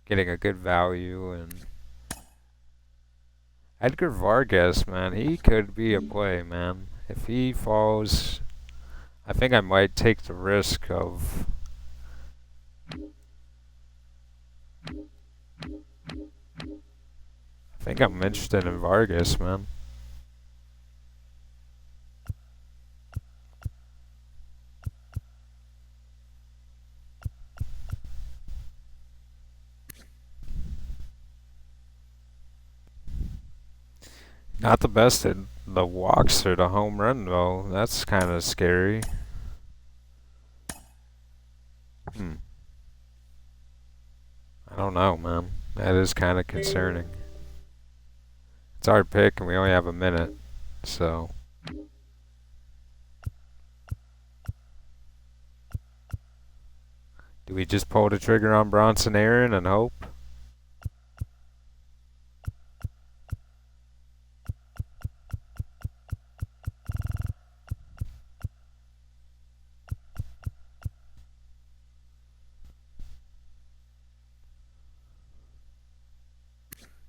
getting a good value. And Edgar Vargas, man, he could be a play, man. If he falls, I think I might take the risk of I think I'm interested in Vargas, man. Not the best at the walks or the home run, though. That's kind of scary. I don't know, man. That is kind of concerning. It's our pick, and we only have a minute, so. Do we just pull the trigger on Bronson Aaron and hope?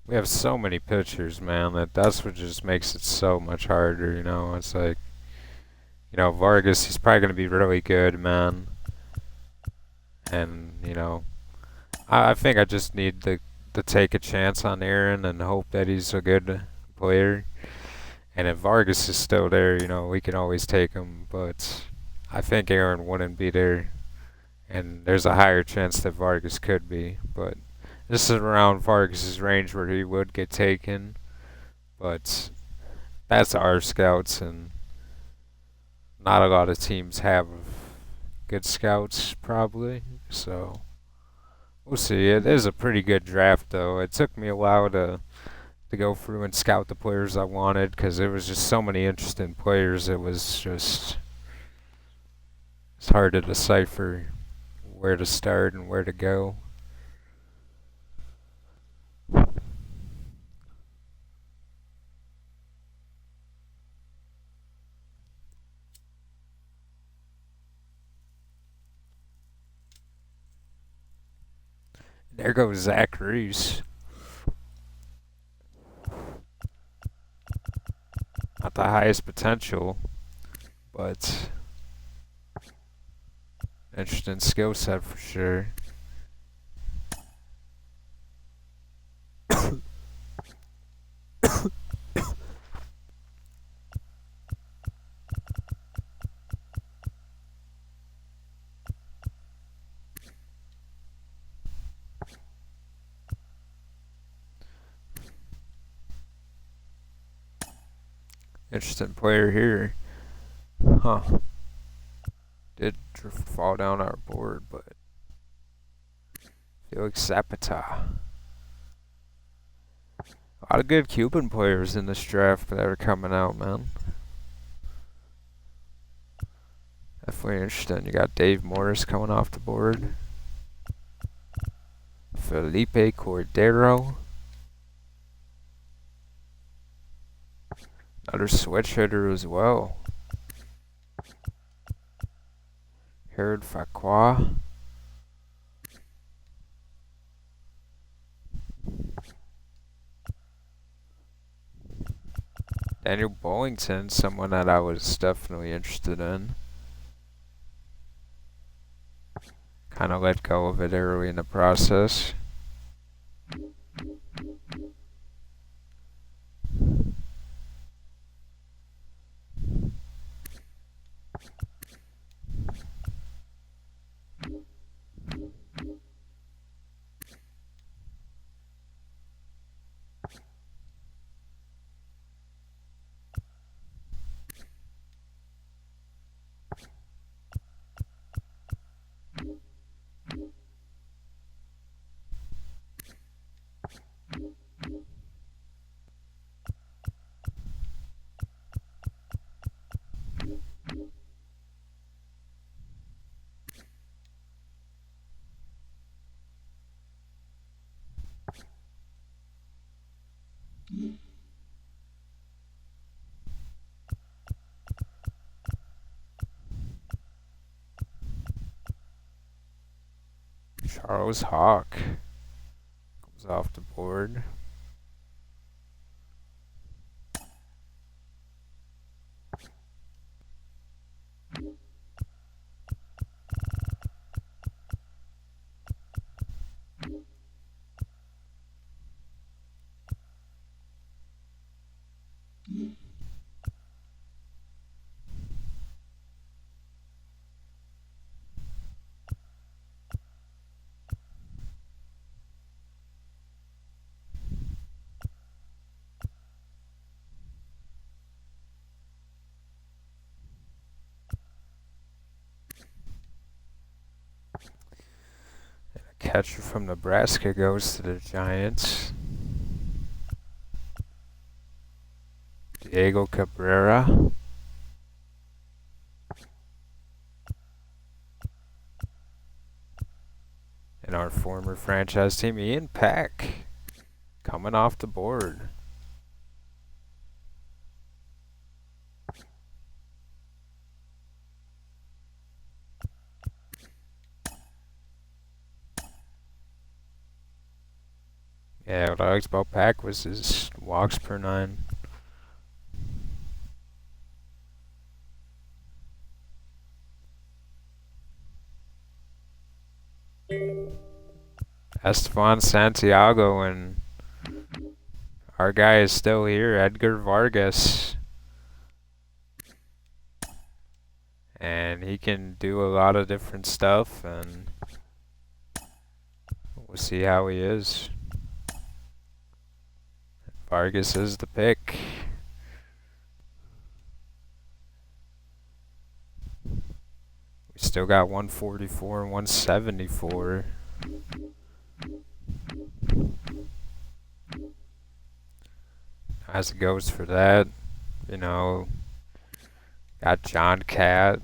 We have so many pitchers, man, that's what just makes it so much harder, It's like, Vargas, he's probably going to be really good, man. And, I think I just need to take a chance on Aaron and hope that he's a good player. And if Vargas is still there, we can always take him. But I think Aaron wouldn't be there. And there's a higher chance that Vargas could be. But this is around Vargas' range where he would get taken. But that's our scouts, and not a lot of teams have good scouts, probably. So we'll see. It is a pretty good draft, though. It took me a while to go through and scout the players I wanted, because there was just so many interesting players. It's hard to decipher where to start and where to go. There goes Zach Reese. Not the highest potential, but interesting skill set for sure. Interesting player here. Huh. Did fall down our board, but Felix Zapata. A lot of good Cuban players in this draft that are coming out, man. Definitely interesting. You got Dave Morris coming off the board. Felipe Cordero. Another switch hitter as well. Harold Facqua. Daniel Bullington, someone that I was definitely interested in. Kind of let go of it early in the process. Charles Hawk goes off the board. Catcher from Nebraska goes to the Giants. Diego Cabrera. And our former franchise team, Ian Peck, coming off the board. Yeah, what I liked about Peck was his walks per 9. Esteban Santiago, and our guy is still here, Edgar Vargas. And he can do a lot of different stuff, and we'll see how he is. Vargas is the pick. We still got 144 and 174. As it goes for that, you know, got John Cat.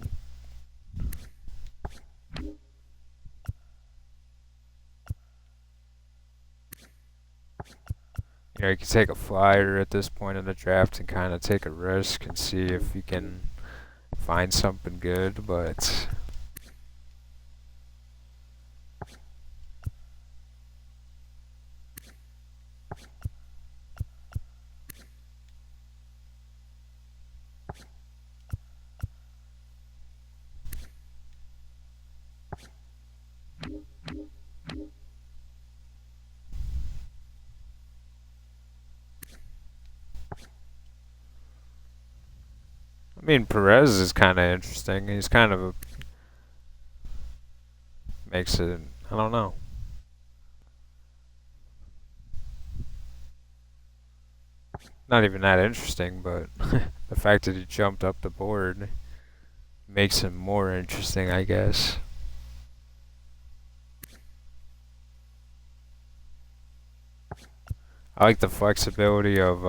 You know, you can take a flyer at this point in the draft and kind of take a risk and see if you can find something good, but I mean, Perez is kind of interesting. He's kind of makes it, I don't know. Not even that interesting, but the fact that he jumped up the board makes him more interesting, I guess. I like the flexibility of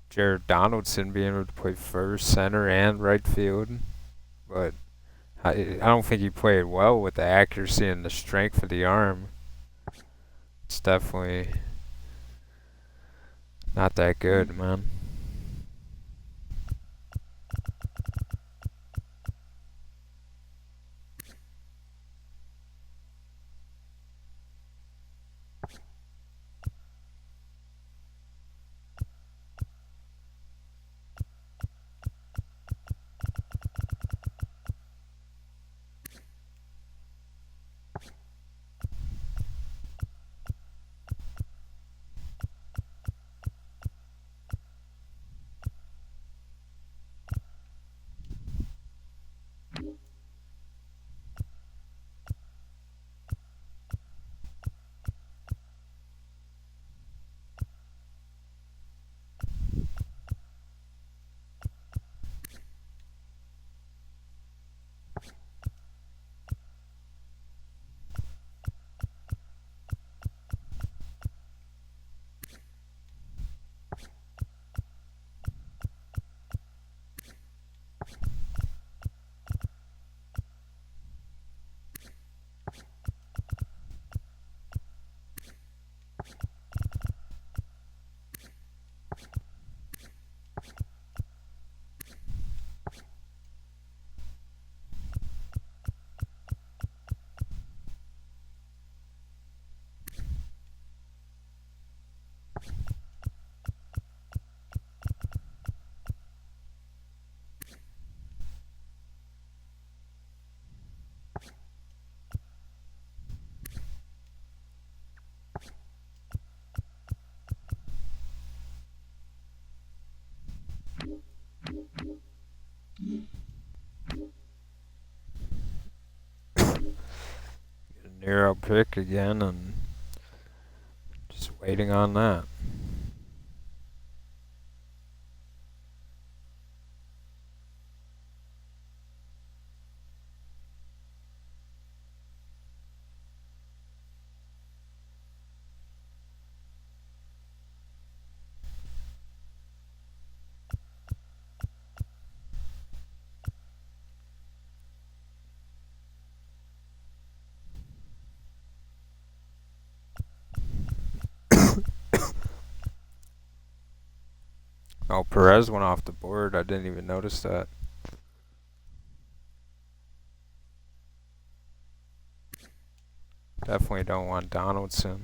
Jared Donaldson being able to play first, center, and right field, but I don't think he played well with the accuracy and the strength of the arm. It's definitely not that good, man. Nero pick again and just waiting on that. Oh, Perez went off the board. I didn't even notice that. Definitely don't want Donaldson.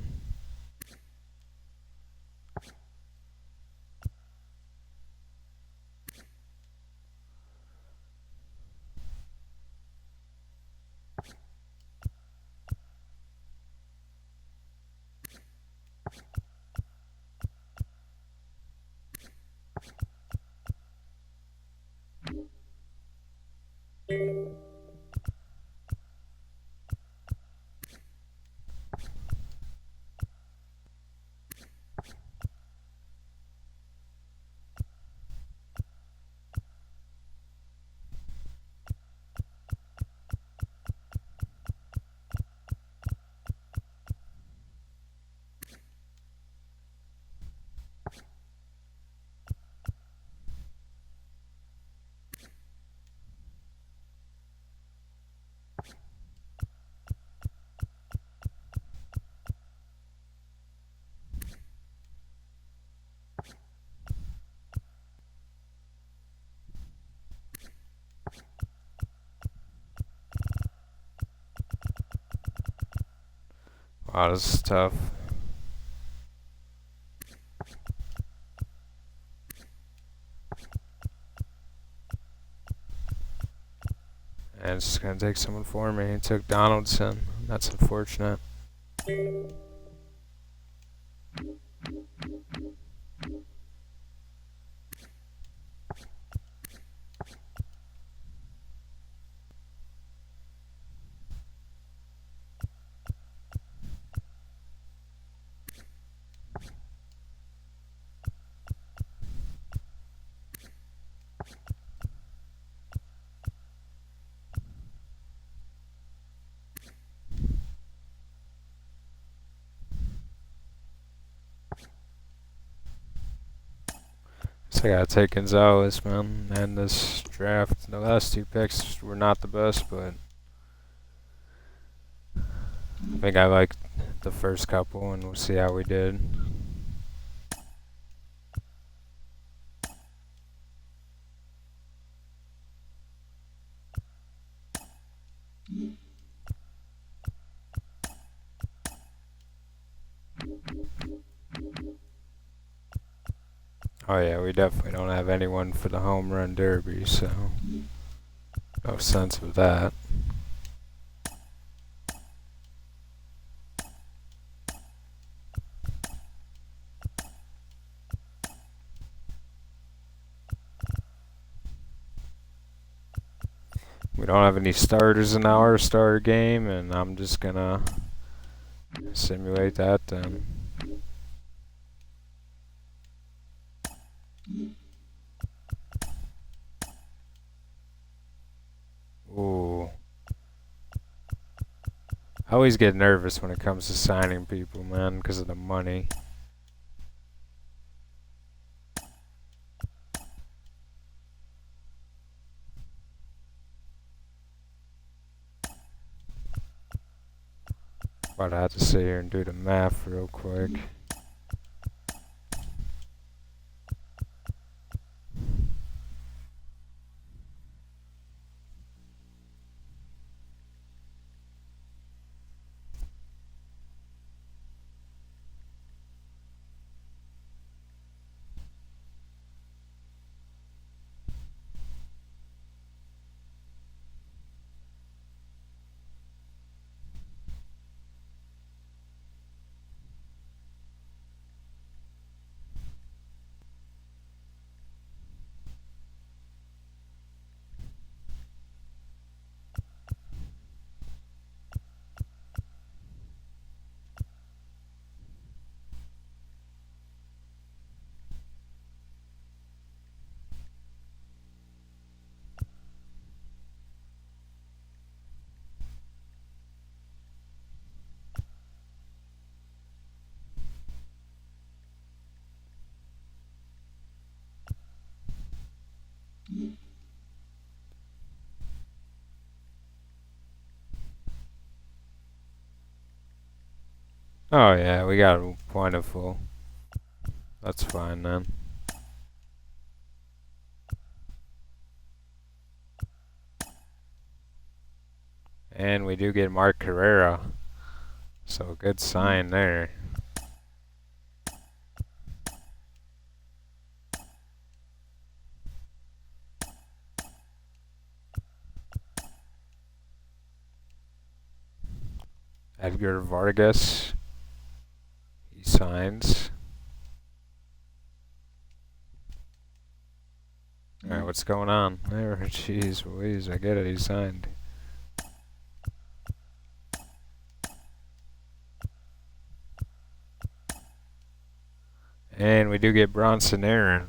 Wow, this is tough. And it's just gonna take someone for me. He took Donaldson. That's unfortunate. So I gotta take Gonzalez, man. And this draft, the last two picks were not the best, but I think I liked the first couple, and we'll see how we did. Oh yeah, we definitely don't have anyone for the home run derby, so no sense of that. We don't have any starters in our starter game, and I'm just gonna simulate that then. Ooh. I always get nervous when it comes to signing people, man, because of the money. But I have to sit here and do the math real quick. Oh yeah, we got a plentiful. That's fine then. And we do get Mark Carrera. So a good sign there. Edgar Vargas. He signs. Alright, what's going on? There, jeez Louise, I get it, he signed. And we do get Bronson Aaron.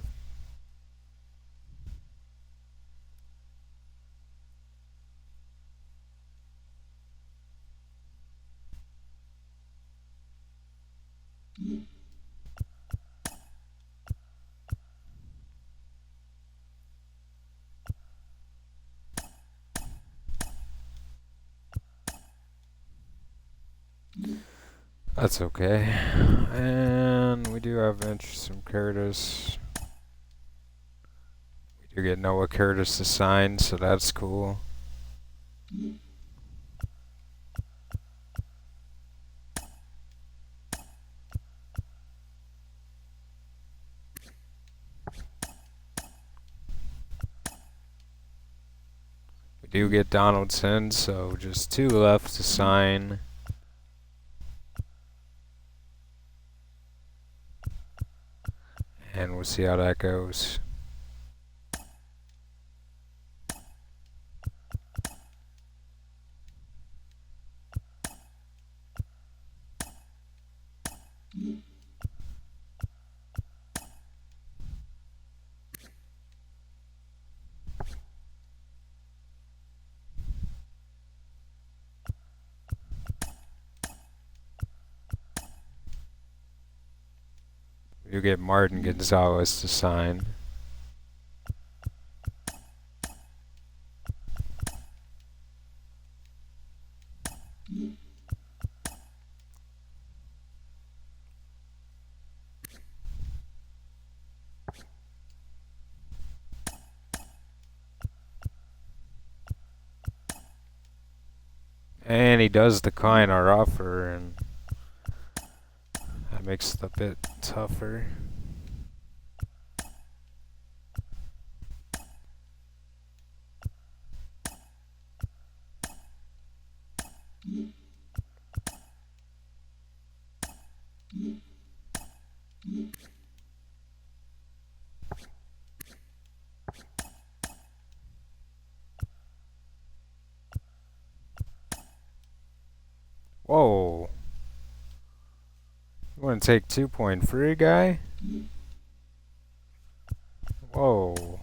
That's okay. And we do have interest from Curtis. We do get Noah Curtis to sign, so that's cool. We do get Donaldson, so just 2 left to sign. And we'll see how that goes. You get Martin Gonzalez to sign. And he does decline our offer, and that makes it a bit tougher. Whoa. You want to take 2.3, guy? Whoa.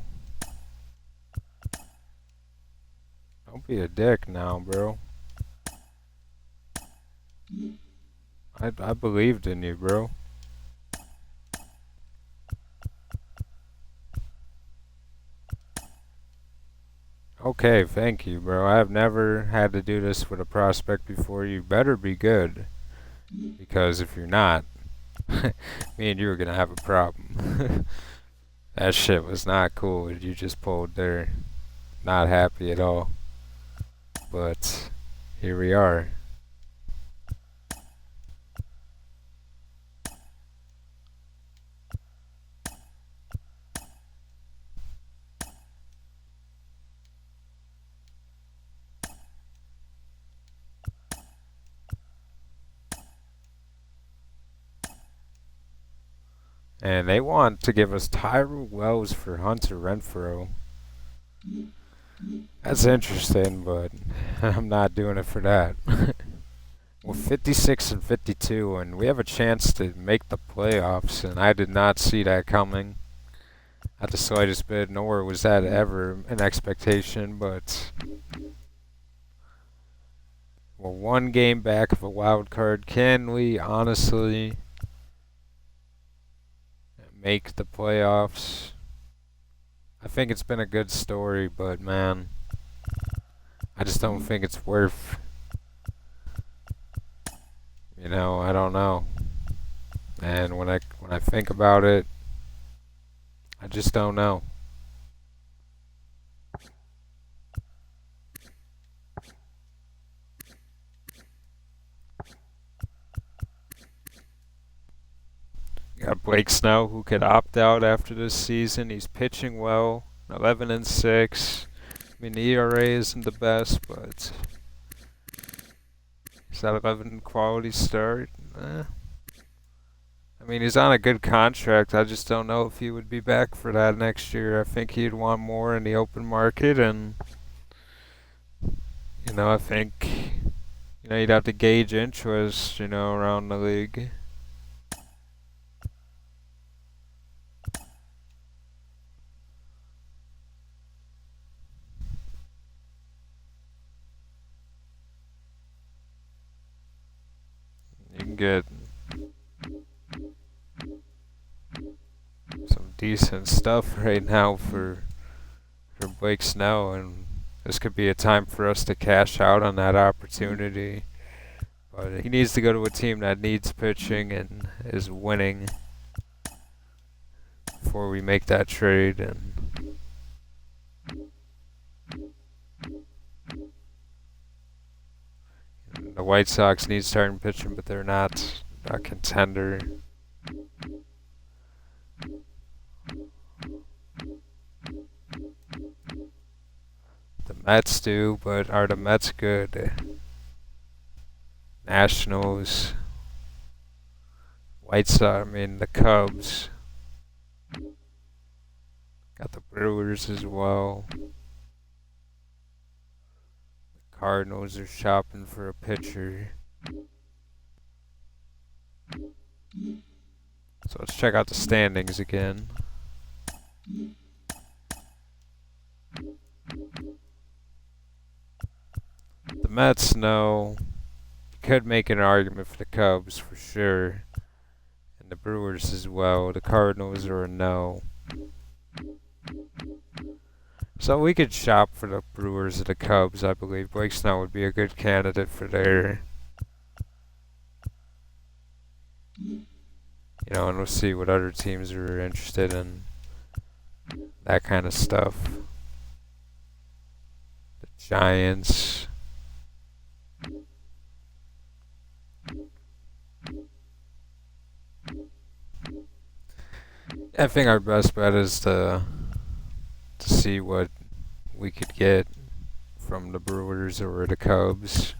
Don't be a dick now, bro. I believed in you, bro. Okay, thank you, bro. I've never had to do this with a prospect before. You better be good. Because if you're not, me and you are gonna have a problem. That shit was not cool what you just pulled there. Not happy at all. But here we are. And they want to give us Tyrell Wells for Hunter Renfroe. That's interesting, but I'm not doing it for that. We're 56 and 52, and we have a chance to make the playoffs, and I did not see that coming at the slightest bit, nor was that ever an expectation, but we're 1 game back of a wild card. Can we honestly make the playoffs? I think it's been a good story, but man, I just don't think it's worth, I don't know. And when I think about it, I just don't know. You got Blake Snell who could opt out after this season. He's pitching well, 11-6. I mean, the ERA isn't the best, but he's at 11 quality start. I mean, he's on a good contract. I just don't know if he would be back for that next year. I think he'd want more in the open market, and I think you'd have to gauge interest, around the league. You can get some decent stuff right now for Blake Snell, and this could be a time for us to cash out on that opportunity. But he needs to go to a team that needs pitching and is winning before we make that trade. And the White Sox need starting pitching, but they're not a contender. The Mets do, but are the Mets good? Nationals, White Sox, I mean the Cubs. Got the Brewers as well. The Cardinals are shopping for a pitcher. So let's check out the standings again. The Mets, no. You could make an argument for the Cubs for sure. And the Brewers as well. The Cardinals are a no. So we could shop for the Brewers or the Cubs, I believe. Blake Snell would be a good candidate for there. And we'll see what other teams are interested in that kind of stuff. The Giants. I think our best bet is to see what we could get from the Brewers or the Cubs.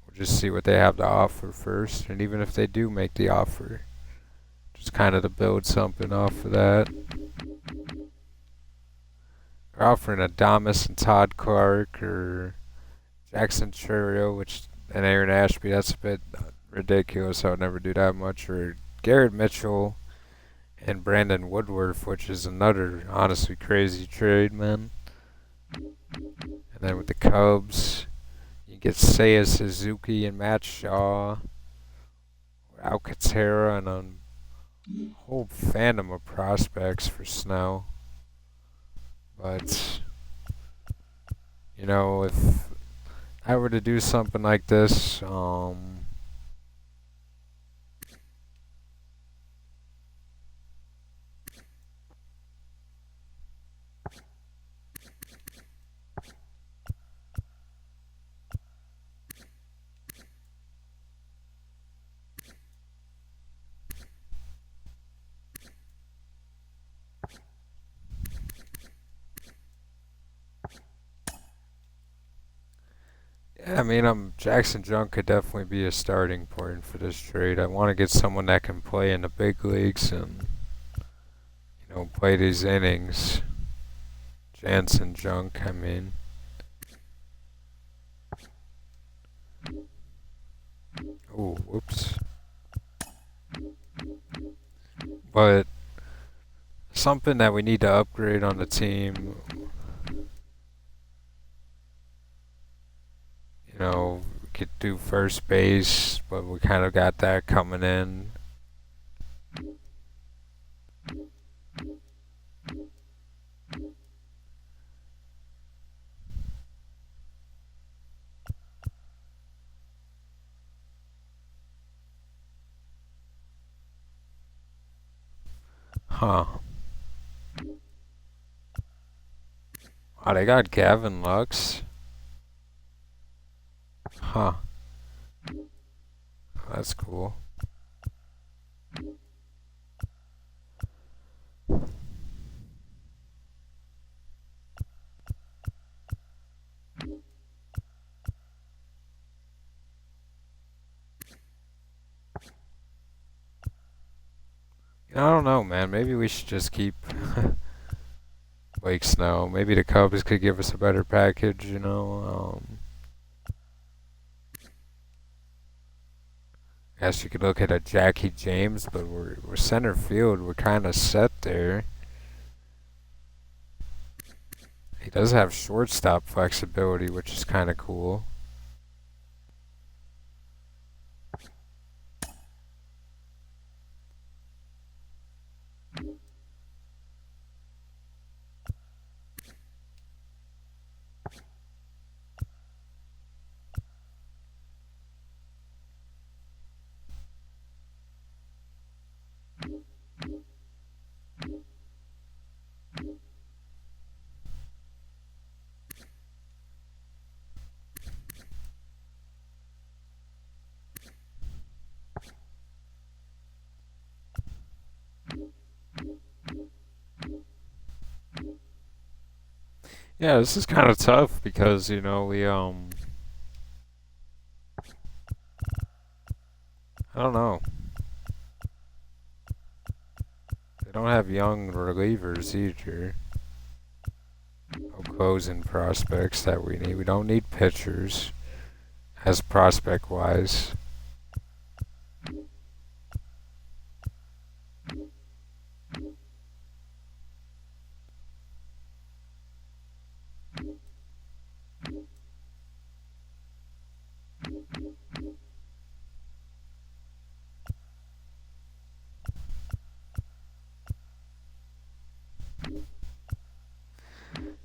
We'll just see what they have to offer first, and even if they do make the offer, just kind of to build something off of that. They're offering Adames and Todd Clark or Jackson Chourio, and Aaron Ashby. That's a bit ridiculous. I would never do that much. Or Garrett Mitchell and Brandon Woodruff, which is another honestly crazy trade, man. And then with the Cubs, you get Seiya Suzuki and Matt Shaw, Alcantara, and a whole fandom of prospects for Snell. But if I were to do something like this, I mean, Jackson Junk could definitely be a starting point for this trade. I want to get someone that can play in the big leagues and, play these innings. Jansen Junk, I mean. Ooh, whoops. But something that we need to upgrade on the team. We could do first base, but we kind of got that coming in. Huh. Oh, they got Gavin Lux. Huh. That's cool. I don't know, man. Maybe we should just keep Blake Snow. Maybe the Cubs could give us a better package, you know. Guess you could look at a Jackie James, but we're center field. We're kind of set there. He does have shortstop flexibility, which is kind of cool. Yeah, this is kind of tough because, you know, I don't know. They don't have young relievers either. No closing prospects that we need. We don't need pitchers as prospect wise.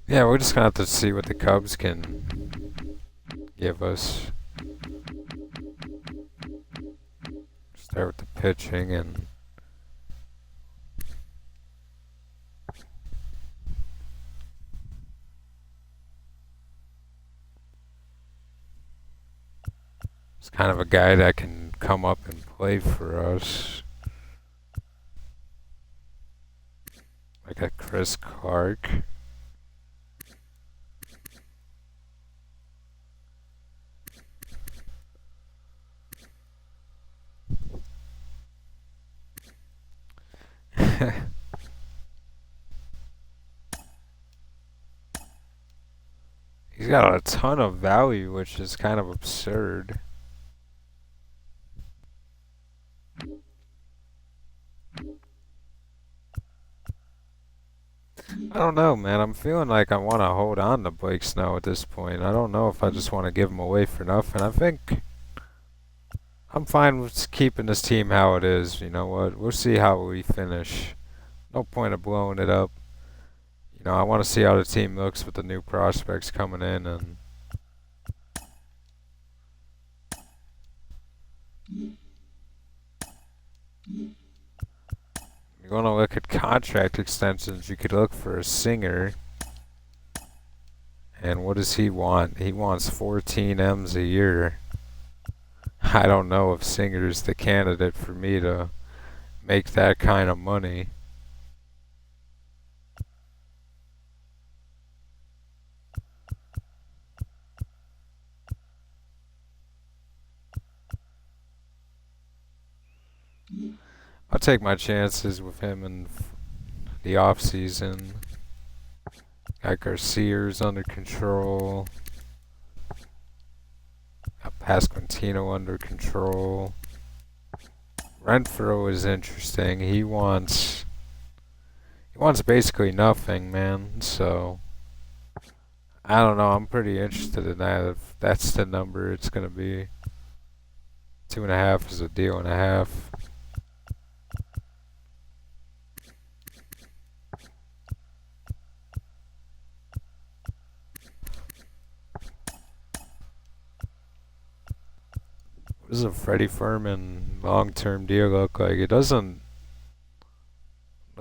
Yeah, we're just gonna have to see what the Cubs can give us. Start with the pitching and it's kind of a guy that can come up and play for us. Like a Chris Clark. He's got a ton of value, which is kind of absurd. I don't know, man. I'm feeling like I want to hold on to Blake Snow at this point. I don't know if I just want to give him away for nothing. I think I'm fine with keeping this team how it is. You know what? We'll see how we finish. No point of blowing it up. You know, I want to see how the team looks with the new prospects coming in, and you're going to look at contract extensions. You could look for a Singer. And what does he want? He wants 14 M's a year. I don't know if Singer's the candidate for me to make that kind of money. I'll take my chances with him in the off season. Got Garcia's under control. Got Pasquantino under control. Renfroe is interesting. He wants basically nothing, man. So I don't know. I'm pretty interested in that. If that's the number, it's gonna be 2.5 is a deal and a half. What does a Freddie Fermin long-term deal look like? It doesn't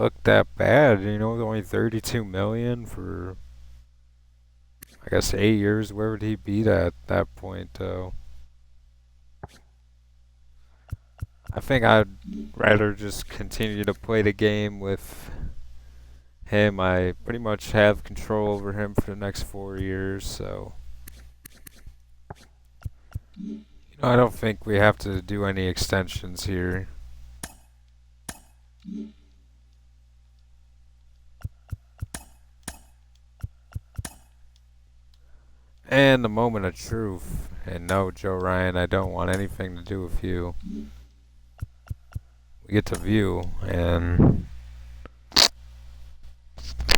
look that bad. You know, only 32 million for, I guess, 8 years. Where would he be at that point, though? I think I'd rather just continue to play the game with him. I pretty much have control over him for the next 4 years, so I don't think we have to do any extensions here. And the moment of truth. And no, Joe Ryan, I don't want anything to do with you. We get to view, and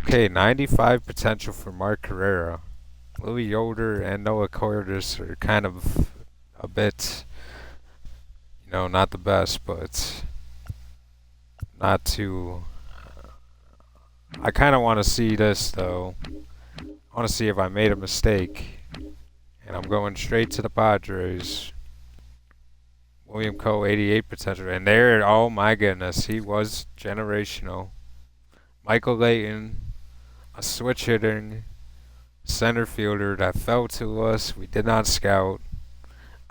okay, 95 potential for Mark Carrera. Louis Yoder and Noah Cordes are kind of a bit, not the best, but not too. I kind of want to see this, though. I want to see if I made a mistake. And I'm going straight to the Padres. William Coe, 88 potential. And there, oh my goodness, he was generational. Michael Layton, a switch hitting center fielder that fell to us. We did not scout.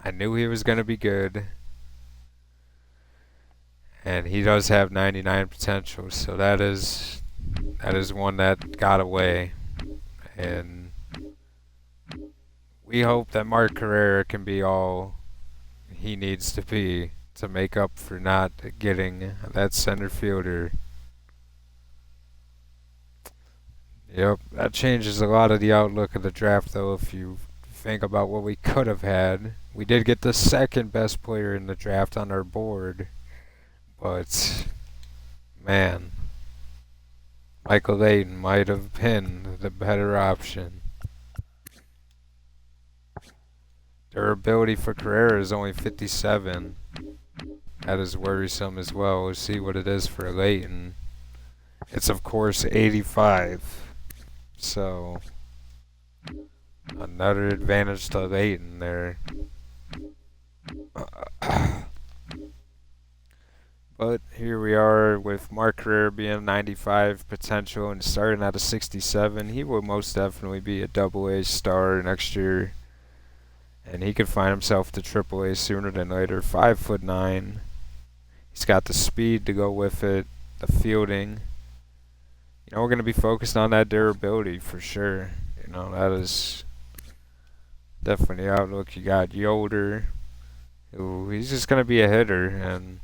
I knew he was going to be good. And he does have 99 potential, so that is one that got away. And we hope that Mark Carrera can be all he needs to be to make up for not getting that center fielder. Yep, that changes a lot of the outlook of the draft, though, if you think about what we could have had. We did get the second best player in the draft on our board, but, man, Michael Layton might have been the better option. Durability for Carrera is only 57. That is worrisome as well. We'll see what it is for Layton. It's, of course, 85. So, another advantage to Layton there. But here we are with Mark Carrera being 95 potential and starting at a 67. He will most definitely be a double-A star next year. And he could find himself to AAA sooner than later. 5'9". He's got the speed to go with it, the fielding. We're going to be focused on that durability for sure. That is definitely the outlook. You got Yoder, who he's just going to be a hitter, and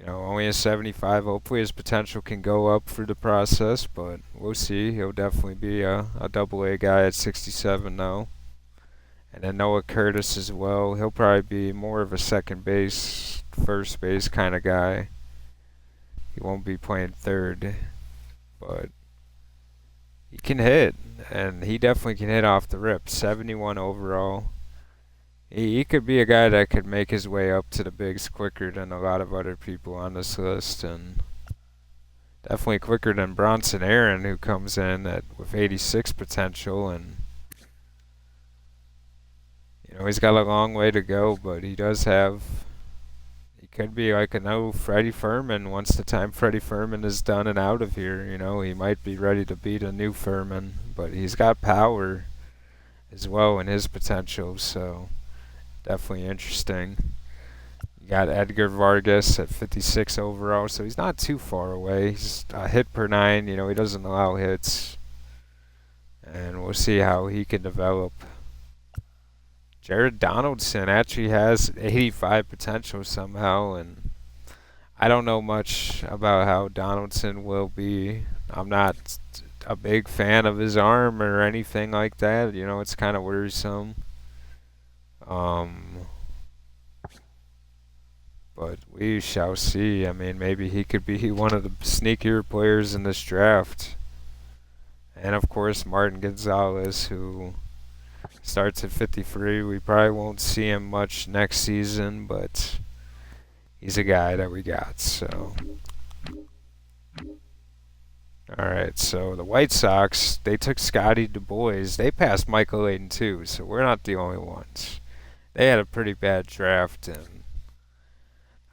only a 75. Hopefully his potential can go up through the process, but we'll see. He'll definitely be a double-A guy at 67 though. And then Noah Curtis as well. He'll probably be more of a second base, first base kind of guy. He won't be playing third, but he can hit, and he definitely can hit off the rip. 71 overall. He could be a guy that could make his way up to the bigs quicker than a lot of other people on this list, and definitely quicker than Bronson Aaron, who comes in with 86 potential, and he's got a long way to go, but he could be like a no Freddie Fermin once the time Freddie Fermin is done and out of here. He might be ready to beat a new Fermin, but he's got power as well in his potential, so definitely interesting. You got Edgar Vargas at 56 overall, so he's not too far away. He's a hit per 9, he doesn't allow hits, and we'll see how he can develop. Jared Donaldson actually has 85 potential somehow, and I don't know much about how Donaldson will be. I'm not a big fan of his arm or anything like that. It's kind of worrisome. But we shall see. I mean, maybe he could be one of the sneakier players in this draft. And of course, Martin Gonzalez, who starts at 53. We probably won't see him much next season, but he's a guy that we got. So, all right. So the White Sox, they took Scotty Du Bois. They passed Michael Layton too. So we're not the only ones. They had a pretty bad draft, and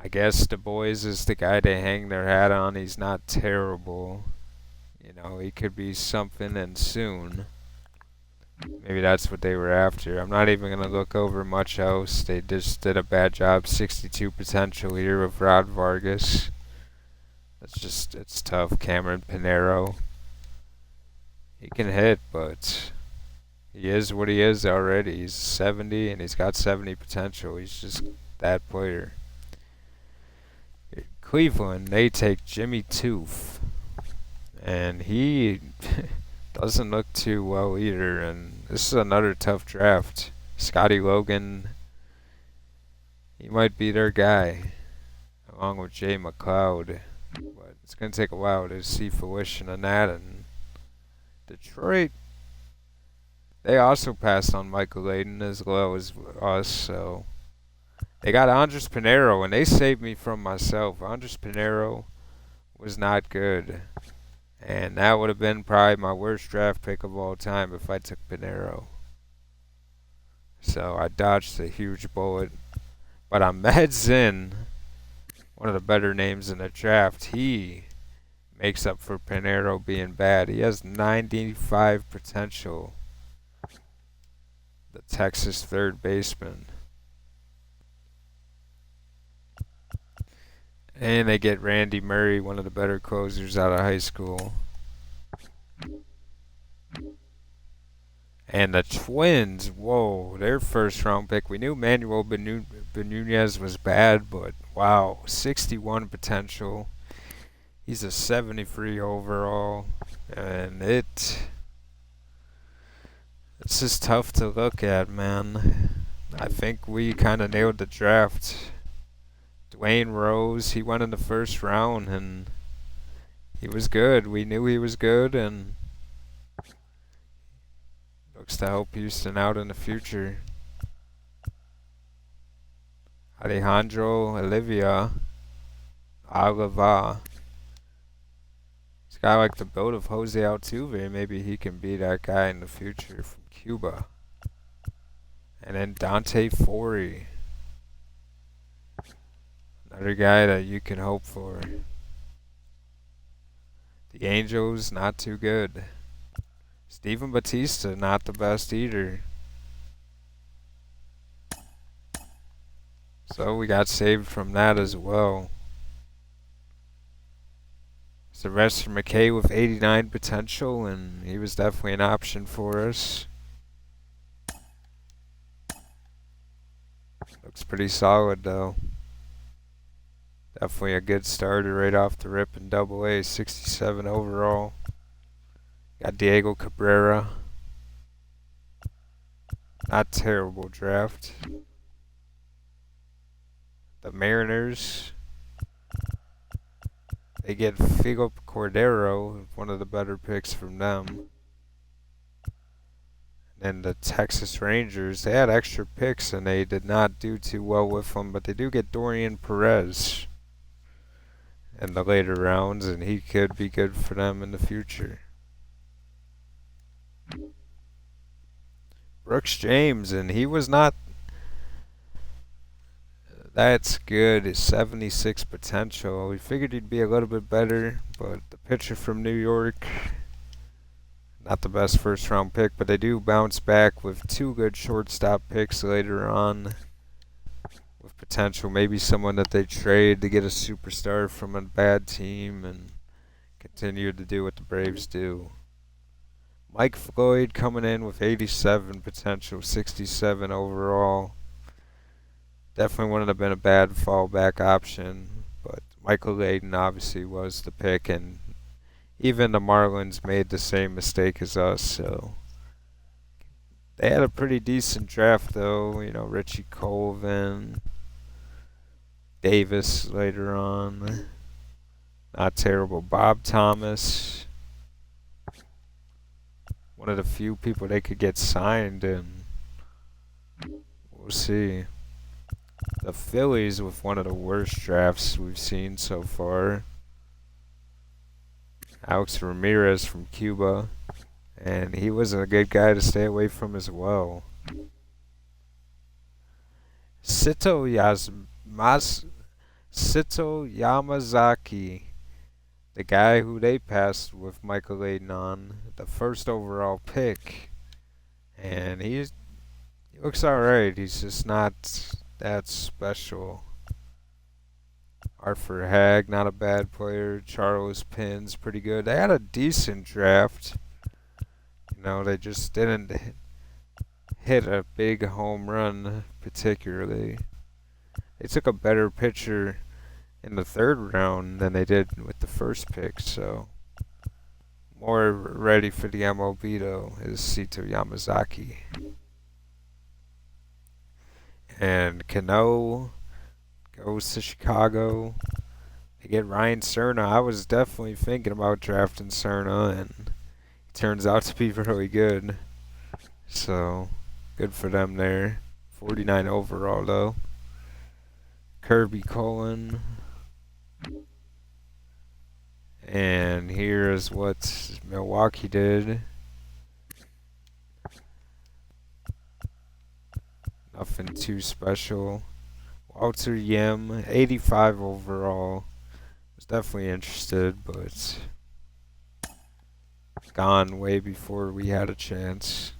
I guess Du Bois is the guy they hang their hat on. He's not terrible. You know, he could be something and soon. Maybe that's what they were after. I'm not even going to look over much else. They just did a bad job. 62 potential here with Rod Vargas. It's tough. Cameron Pinero. He can hit, but he is what he is already. He's 70 and he's got 70 potential. He's just that player. Cleveland, they take Jimmy Toof. And he doesn't look too well either. And this is another tough draft. Scotty Logan, he might be their guy, along with Jay McLeod. But it's going to take a while to see fruition on that. And Detroit, they also passed on Michael Layden as well as us. So they got Andres Pinero, and they saved me from myself. Andres Pinero was not good. And that would have been probably my worst draft pick of all time if I took Pinero. So I dodged a huge bullet. But Ahmed Zinn, one of the better names in the draft, he makes up for Pinero being bad. He has 95 potential. The Texas third baseman. And they get Randy Murray, one of the better closers out of high school. And the Twins, whoa, their first round pick. We knew Manuel Benunez was bad, but wow, 61 potential. He's a 73 overall. And it's just tough to look at, man. I think we kind of nailed the draft. Dwayne Rose, he went in the first round and he was good. We knew he was good and looks to help Houston out in the future. Alejandro Oliva. This guy like the build of Jose Altuve. Maybe he can be that guy in the future from Cuba. And then Dante Forey. Another guy that you can hope for. The Angels, not too good. Steven Batista, not the best either. So we got saved from that as well. Sylvester McKay with 89 potential, and he was definitely an option for us. Looks pretty solid though. Definitely a good starter right off the rip in Double-A, 67 overall. Got Diego Cabrera. Not terrible draft. The Mariners, they get Figo Cordero, one of the better picks from them. And the Texas Rangers, they had extra picks and they did not do too well with them, but they do get Dorian Perez in the later rounds, and he could be good for them in the future. Brooks James, and he was not that's good. It's 76 potential. We figured he'd be a little bit better, but the pitcher from New York, not the best first round pick, but they do bounce back with two good shortstop picks later on with potential. Maybe someone that they trade to get a superstar from a bad team and continue to do what the Braves do. Mike Floyd coming in with 87 potential, 67 overall. Definitely wouldn't have been a bad fallback option, but Michael Layden obviously was the pick, and even the Marlins made the same mistake as us, so they had a pretty decent draft though. You know, Richie Colvin, Davis later on. Not terrible. Bob Thomas, one of the few people they could get signed, and we'll see. The Phillies with one of the worst drafts we've seen so far. Alex Ramirez from Cuba, and he was a good guy to stay away from as well. Cito Sito Yamazaki, the guy who they passed with Michael Layden on, the first overall pick. And he looks alright. He's just not that special. Arthur Hag, not a bad player. Charles Pins, pretty good. They had a decent draft. You know, they just didn't hit a big home run particularly. They took a better pitcher in the third round than they did with the first pick, so more ready for the MLB though is Sito Yamazaki. And Cano goes to Chicago. They get Ryan Cerna. I was definitely thinking about drafting Cerna, and he turns out to be really good. So, good for them there. 49 overall, though. Kirby Cullen. And here's what Milwaukee did. Nothing too special. Walter Yim, 85 overall. Was definitely interested, but gone way before we had a chance.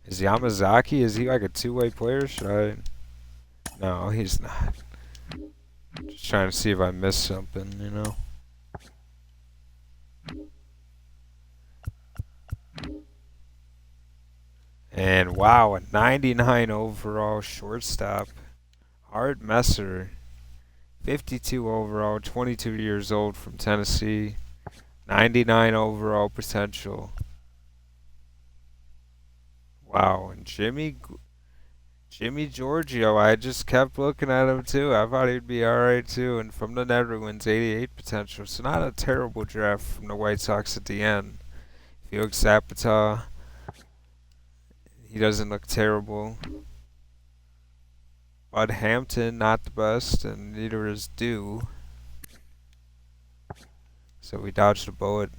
Is Yamazaki, is he like a two-way player? Should I? No, he's not. Just trying to see if I missed something, you know? And wow, a 99 overall shortstop. Art Messer, 52 overall, 22 years old from Tennessee. 99 overall potential. Wow, and Jimmy Giorgio, I just kept looking at him too. I thought he'd be alright too. And from the Netherlands, 88 potential. So not a terrible draft from the White Sox at the end. Felix Zapata, he doesn't look terrible. Bud Hampton, not the best, and neither is Dew. So we dodged a bullet,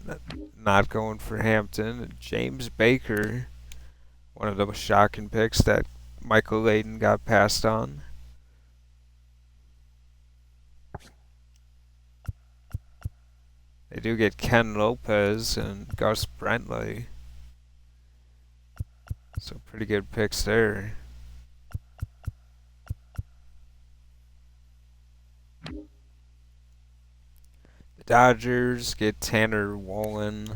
not going for Hampton. And James Baker, one of the shocking picks that Michael Layden got passed on. They do get Ken Lopez and Gus Brentley. So pretty good picks there. The Dodgers get Tanner Wallen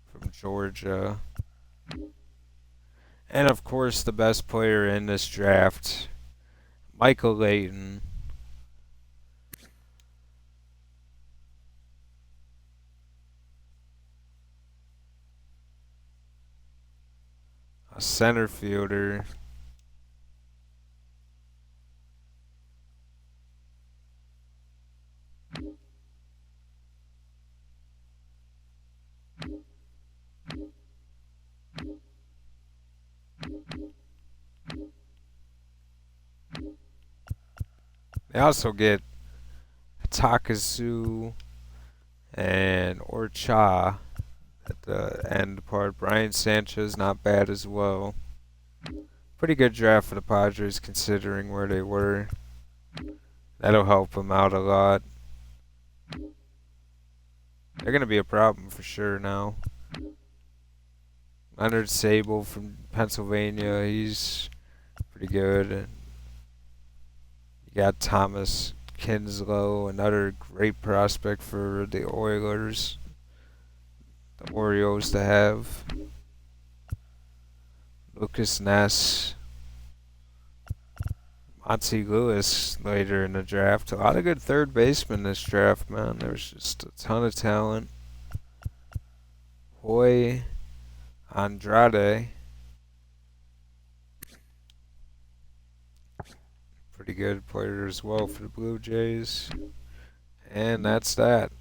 from Georgia. And of course the best player in this draft, Michael Layden. A center fielder. They also get Takazu and Orcha at the end part. Brian Sanchez, not bad as well. Pretty good draft for the Padres considering where they were. That'll help them out a lot. They're going to be a problem for sure now. Leonard Sable from Pennsylvania, he's pretty good. And you got Thomas Kinslow, another great prospect for the Oilers, the Orioles to have. Lucas Ness, Monty Lewis later in the draft. A lot of good third basemen this draft, man. There's just a ton of talent. Hoy Andrade, pretty good player as well for the Blue Jays. And that's that.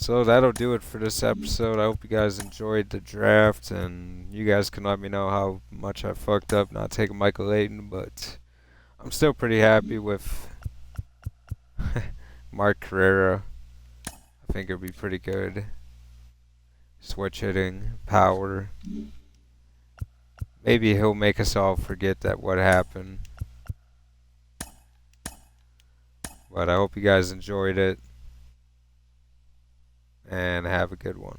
So that'll do it for this episode. I hope you guys enjoyed the draft, and you guys can let me know how much I fucked up not taking Michael Layden, but I'm still pretty happy with Mark Carrera. I I think it'd be pretty good. Switch hitting, power. Maybe he'll make us all forget that what happened. But I hope you guys enjoyed it. And have a good one.